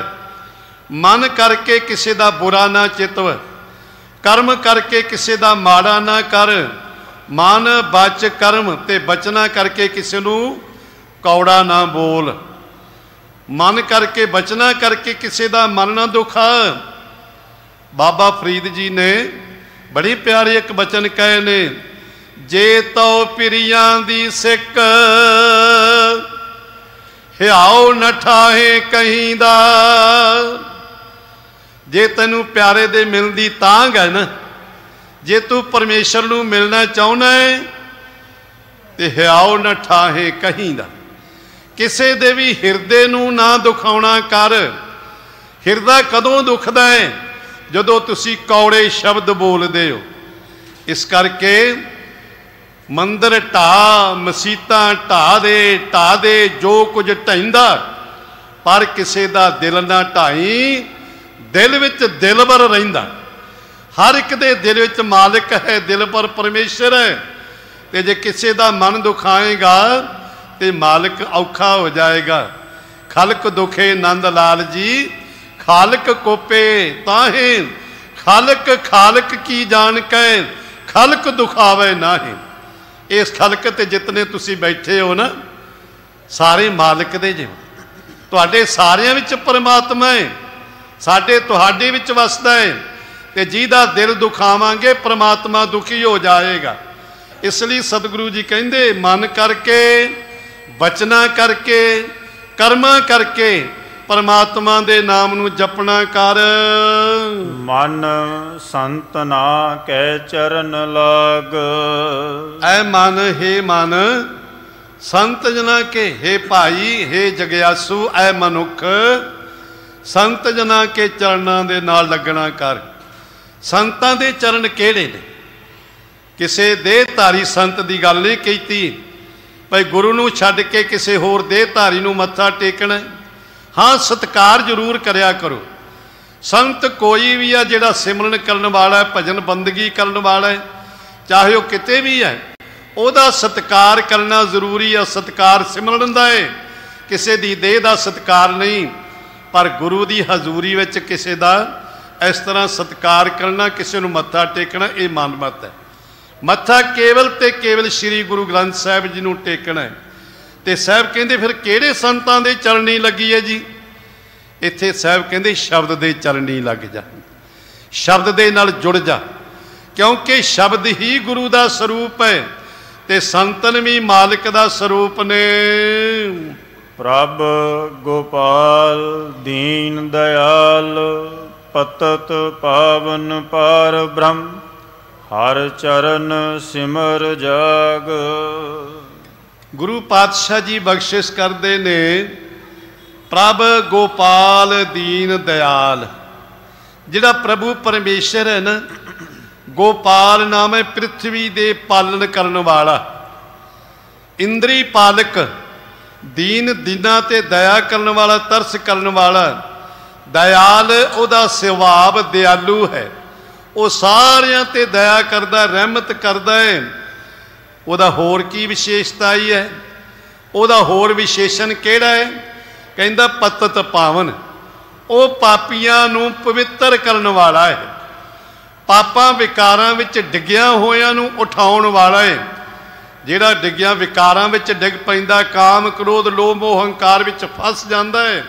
ਮਨ ਕਰਕੇ ਕਿਸੇ ਦਾ ਬੁਰਾ ਨਾ ਚਿਤਵ, ਕਰਮ ਕਰਕੇ ਕਿਸੇ ਦਾ ਮਾੜਾ ਨਾ ਕਰ। ਮਨ ਬਚ ਕਰਮ ਤੇ ਬਚਨਾ ਕਰਕੇ ਕਿਸੇ ਨੂੰ ਕੌੜਾ ਨਾ ਬੋਲ। ਮਨ ਕਰਕੇ ਬਚਨਾ ਕਰਕੇ ਕਿਸੇ ਦਾ ਮਨ ਨਾ ਦੁਖਾ। ਬਾਬਾ ਫਰੀਦ ਜੀ ਨੇ ਬੜੀ ਪਿਆਰੇ ਇੱਕ ਬਚਨ ਕਹੇ ਨੇ, ਜੇ ਤਉ ਪਿਰੀਆਂ ਦੀ ਸਿੱਕ ਹਿਆਉ ਨ ਠਾਹੇ ਕਹੀਂ ਦਾ। ਜੇ ਤੈਨੂੰ ਪਿਆਰੇ ਦੇ ਮਿਲਣ ਦੀ ਤਾਂਘ ਹੈ ਨਾ, ਜੇ ਤੂੰ ਪਰਮੇਸ਼ਰ ਨੂੰ ਮਿਲਣਾ ਚਾਹੁੰਦਾ ਹੈ ਤੇ ਹਿਆਉ ਨ ਠਾਹੇ ਕਹੀਂ ਦਾ। ਕਿਸੇ ਦੇ ਵੀ ਹਿਰਦੇ ਨੂੰ ਨਾ ਦੁਖਾਉਣਾ ਕਰ। ਹਿਰਦਾ ਕਦੋਂ ਦੁਖਦਾ ਹੈ? ਜਦੋਂ ਤੁਸੀਂ ਕੌੜੇ ਸ਼ਬਦ ਬੋਲਦੇ ਹੋ। ਇਸ ਕਰਕੇ ਮੰਦਰ ਢਾ, ਮਸੀਤਾਂ ਢਾ ਦੇ ਜੋ ਕੁਝ ਢਾਈਂਦਾ, ਪਰ ਕਿਸੇ ਦਾ ਦਿਲ ਨਾ ਢਾਈ। ਦਿਲ ਵਿੱਚ ਦਿਲਬਰ ਰਹਿੰਦਾ। ਹਰ ਇੱਕ ਦੇ ਦਿਲ ਵਿੱਚ ਮਾਲਿਕ ਹੈ, ਦਿਲ ਪਰ ਪਰਮੇਸ਼ਰ ਹੈ। ਤੇ ਜੇ ਕਿਸੇ ਦਾ ਮਨ ਦੁਖਾਏਗਾ ਤੇ ਮਾਲਿਕ ਔਖਾ ਹੋ ਜਾਏਗਾ। ਖਲਕ ਦੁਖੇ ਨੰਦ ਲਾਲ ਜੀ, ਖਾਲਕ ਕੋਪੇ ਤਾਹੇ। ਖਾਲਕ ਖਾਲਕ ਕੀ ਜਾਣ ਕੇ, ਖਲਕ ਦੁਖਾਵੇ ਨਾਹੀਂ। ਇਸ ਖਲਕ ਤੇ ਜਿਤਨੇ ਤੁਸੀਂ ਬੈਠੇ ਹੋ ਨਾ, ਸਾਰੇ ਮਾਲਿਕ ਦੇ ਜਿਵੇਂ। ਤੁਹਾਡੇ ਸਾਰਿਆਂ ਵਿੱਚ ਪਰਮਾਤਮਾ ਹੈ, ਸਾਡੇ ਤੁਹਾਡੇ ਵਿੱਚ ਵਸਦਾ ਹੈ। ਤੇ ਜਿਹਦਾ ਦਿਲ ਦੁਖਾਵਾਂਗੇ ਪਰਮਾਤਮਾ ਦੁਖੀ ਹੋ ਜਾਏਗਾ। ਇਸ ਲਈ ਸਤਿਗੁਰੂ ਜੀ ਕਹਿੰਦੇ ਮਨ ਕਰਕੇ, ਬਚਨਾ ਕਰਕੇ, ਕਰਮਾਂ ਕਰਕੇ ਪਰਮਾਤਮਾ ਦੇ ਨਾਮ ਨੂੰ ਜਪਣਾ ਕਰ। ਮਨ ਸੰਤ ਨਾ ਕੈ ਚਰਨ ਲਾਗ। ਐ ਮਨ, ਹੇ ਮਨ, ਸੰਤ ਜਨਾਂ ਕੇ, ਹੇ ਭਾਈ, ਹੇ ਜਗਿਆਸੂ, ਐ ਮਨੁੱਖ, ਸੰਤ ਜਨਾਂ ਕੇ ਚਰਨਾਂ ਦੇ ਨਾਲ ਲੱਗਣਾ ਕਰ। ਸੰਤਾਂ ਦੇ ਚਰਨ ਕਿਹੜੇ ਨੇ? ਕਿਸੇ ਦੇਹਧਾਰੀ ਸੰਤ ਦੀ ਗੱਲ ਨਹੀਂ ਕੀਤੀ ਭਾਈ ਗੁਰੂ ਨੂੰ ਛੱਡ ਕੇ ਕਿਸੇ ਹੋਰ ਦੇਹਧਾਰੀ ਨੂੰ ਮੱਥਾ ਟੇਕਣਾ। ਹਾਂ, ਸਤਿਕਾਰ ਜ਼ਰੂਰ ਕਰਿਆ ਕਰੋ। ਸੰਤ ਕੋਈ ਵੀ ਆ ਜਿਹੜਾ ਸਿਮਰਨ ਕਰਨ ਵਾਲਾ ਹੈ, ਭਜਨ ਬੰਦਗੀ ਕਰਨ ਵਾਲਾ ਹੈ, ਚਾਹੇ ਉਹ ਕਿਤੇ ਵੀ ਹੈ, ਉਹਦਾ ਸਤਿਕਾਰ ਕਰਨਾ ਜ਼ਰੂਰੀ ਆ। ਸਤਿਕਾਰ ਸਿਮਰਨ ਦਾ ਹੈ, ਕਿਸੇ ਦੀ ਦੇਹ ਦਾ ਸਤਿਕਾਰ ਨਹੀਂ। ਪਰ ਗੁਰੂ ਦੀ ਹਜ਼ੂਰੀ ਵਿੱਚ ਕਿਸੇ ਦਾ ਇਸ ਤਰ੍ਹਾਂ ਸਤਿਕਾਰ ਕਰਨਾ, ਕਿਸੇ ਨੂੰ ਮੱਥਾ ਟੇਕਣਾ, ਇਹ ਮਨਮਤ ਹੈ। ਮੱਥਾ ਕੇਵਲ ਤੇ ਕੇਵਲ ਸ੍ਰੀ ਗੁਰੂ ਗ੍ਰੰਥ ਸਾਹਿਬ ਜੀ ਨੂੰ ਟੇਕਣਾ ਹੈ। ਤੇ ਸਾਹਿਬ ਕਹਿੰਦੇ ਫਿਰ ਕਿਹੜੇ ਸੰਤਾਂ ਦੇ ਚਰਨੀ ਲੱਗੀ ਹੈ ਜੀ? ਇੱਥੇ ਸਾਹਿਬ ਕਹਿੰਦੇ ਸ਼ਬਦ ਦੇ ਚਰਨੀ ਲੱਗ ਜਾ, ਸ਼ਬਦ ਦੇ ਨਾਲ ਜੁੜ ਜਾ, ਕਿਉਂਕਿ ਸ਼ਬਦ ਹੀ ਗੁਰੂ ਦਾ ਸਰੂਪ ਹੈ ਤੇ ਸੰਤਨ ਵੀ ਮਾਲਿਕ ਦਾ ਸਰੂਪ ਨੇ। ਪ੍ਰਭ ਗੋਪਾਲ ਦੀਨ ਦਇਆਲ, ਪਤਤ ਪਾਵਨ ਪਾਰ ਬ੍ਰਹਮ, ਹਰ ਚਰਨ ਸਿਮਰ ਜਾਗ। ਗੁਰੂ ਪਾਤਸ਼ਾਹ ਜੀ ਬਖਸ਼ਿਸ਼ ਕਰਦੇ ਨੇ, ਪ੍ਰਭ ਗੋਪਾਲ ਦੀਨ ਦਇਆਲ। ਜਿਹੜਾ ਪ੍ਰਭੂ ਪਰਮੇਸ਼ਰ ਹੈ ਨਾ, गोपाल नाम है पृथ्वी दे पालन करन वाला, इंद्री पालक, दीन दीना ते दया करन वाला, तरस करन वाला, दयाल उहदा सुभाव दयालु है, वो सारियां ते दया करदा, रहमत करदा है। उहदा होर की विशेषता ही है, उहदा होर विशेषण किहड़ा है? कहंदा पतत पावन, वो पापियां नूं पवित्र करन वाला है, पापां विकारां विच डिग्गियां होइआं नूं उठाउण वाला है। जिहड़ा डिग्गियां विकारां विच डिग पैंदा, काम क्रोध लोभ मोह हंकार विच फस जांदा है,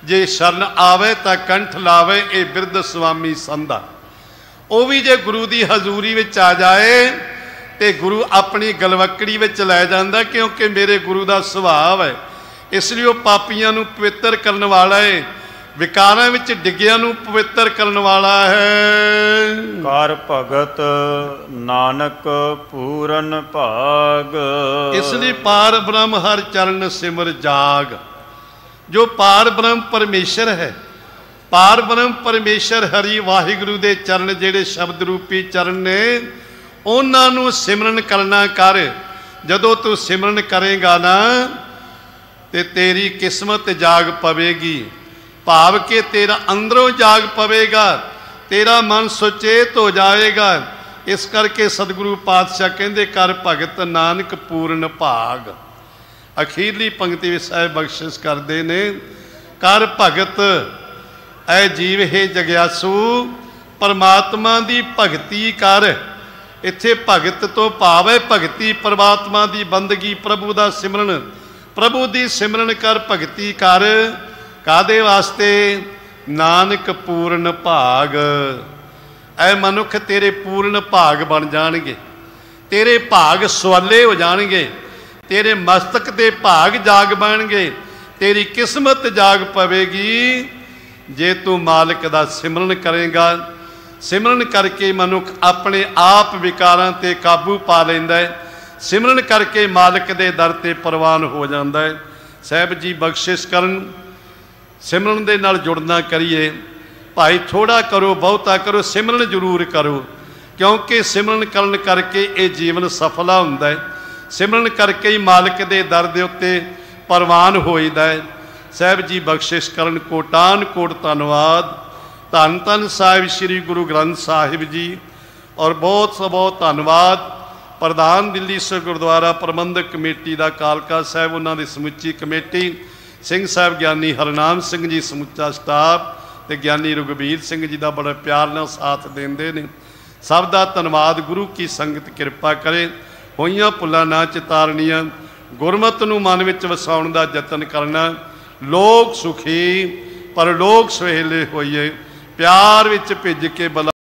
जे शरण आवे तां कंठ लावे, ये बिरध स्वामी संधा। वो भी जे गुरु की हजूरी विच आ जाए तो गुरु अपनी गलवकड़ी विच लै जांदा, क्योंकि मेरे गुरु का सुभाव है। इसलिए वो पापियां नूं पवित्र करन वाला है, विकारां विच डिग्गियां नूं पवित्र करन वाला है। कर भगत नानक पूरन भाग, इसलिए पार ब्रह्म हर चरण सिमर जाग। जो पार ब्रह्म परमेश्वर है, पार ब्रह्म परमेश्वर हरि वाहिगुरु दे चरण जेड़े शब्द रूपी चरण ने, उन्हां नूं सिमरन करना कर। जदों तू सिमरन करेगा ना ते तेरी किस्मत जाग पवेगी, भाव के तेरा अंदरों जाग पवेगा, तेरा मन सुचेत हो जाएगा। इस करके सतगुरु पातशाह कहते कर भगत नानक पूर्ण भाग। अखीरली पंक्ति में साहिब बख्शिश करते ने, कर भगत ऐ जीव है जग्यासू, परमात्मा की भगती कर। इत्थे भगत तो भाव है भगती, परमात्मा की बंदगी, प्रभु का सिमरन, प्रभु की सिमरन कर, भगती कर। कादे वास्ते? नानक पूर्ण भाग। ऐ मनुख तेरे पूर्ण भाग बन जाणगे, तेरे भाग सुआले हो जाणगे, तेरे मस्तक के भाग जाग बनगे, तेरी किस्मत जाग पवेगी जे तू मालिक का सिमरन करेगा। सिमरन करके मनुख अपने आप विकारां ते काबू पा लैंदा है, सिमरन करके मालिक दे दर ते प्रवान हो जाता है। साहिब जी बख्शिश करन, सिमरन दे नाल जुड़ना करिए भाई, थोड़ा करो बहुता करो, सिमरन जरूर करो, क्योंकि सिमरन करन करके ये जीवन सफला हुंदा है। सिमरन करके ही मालिक दे दर दे उत्ते प्रवान होईदा है। साहिब जी बख्शिश करन, कोटान कोट धन्नवाद। धन धन साहिब श्री गुरु ग्रंथ साहिब जी, और बहुत बहुत धन्नवाद प्रधान दिल्ली सर गुरुद्वारा प्रबंधक कमेटी का कालका साहब, उन्होंने समुची कमेटी, सिंह साहब ज्ञानी हरनाम सिंह जी, समुचा स्टाफ ते ज्ञानी रघुबीर सिंह जी का बड़ा प्यार नाल साथ देंदे ने। सब का धन्नवाद। गुरु की संगत कृपा करे, होइयां भुल्लां ना चितारनियां, गुरमत नूं मन विच वसाउण दा यतन करना। लोक सुखी पर लोक सुहेले होइए, प्यार विच भिज के बला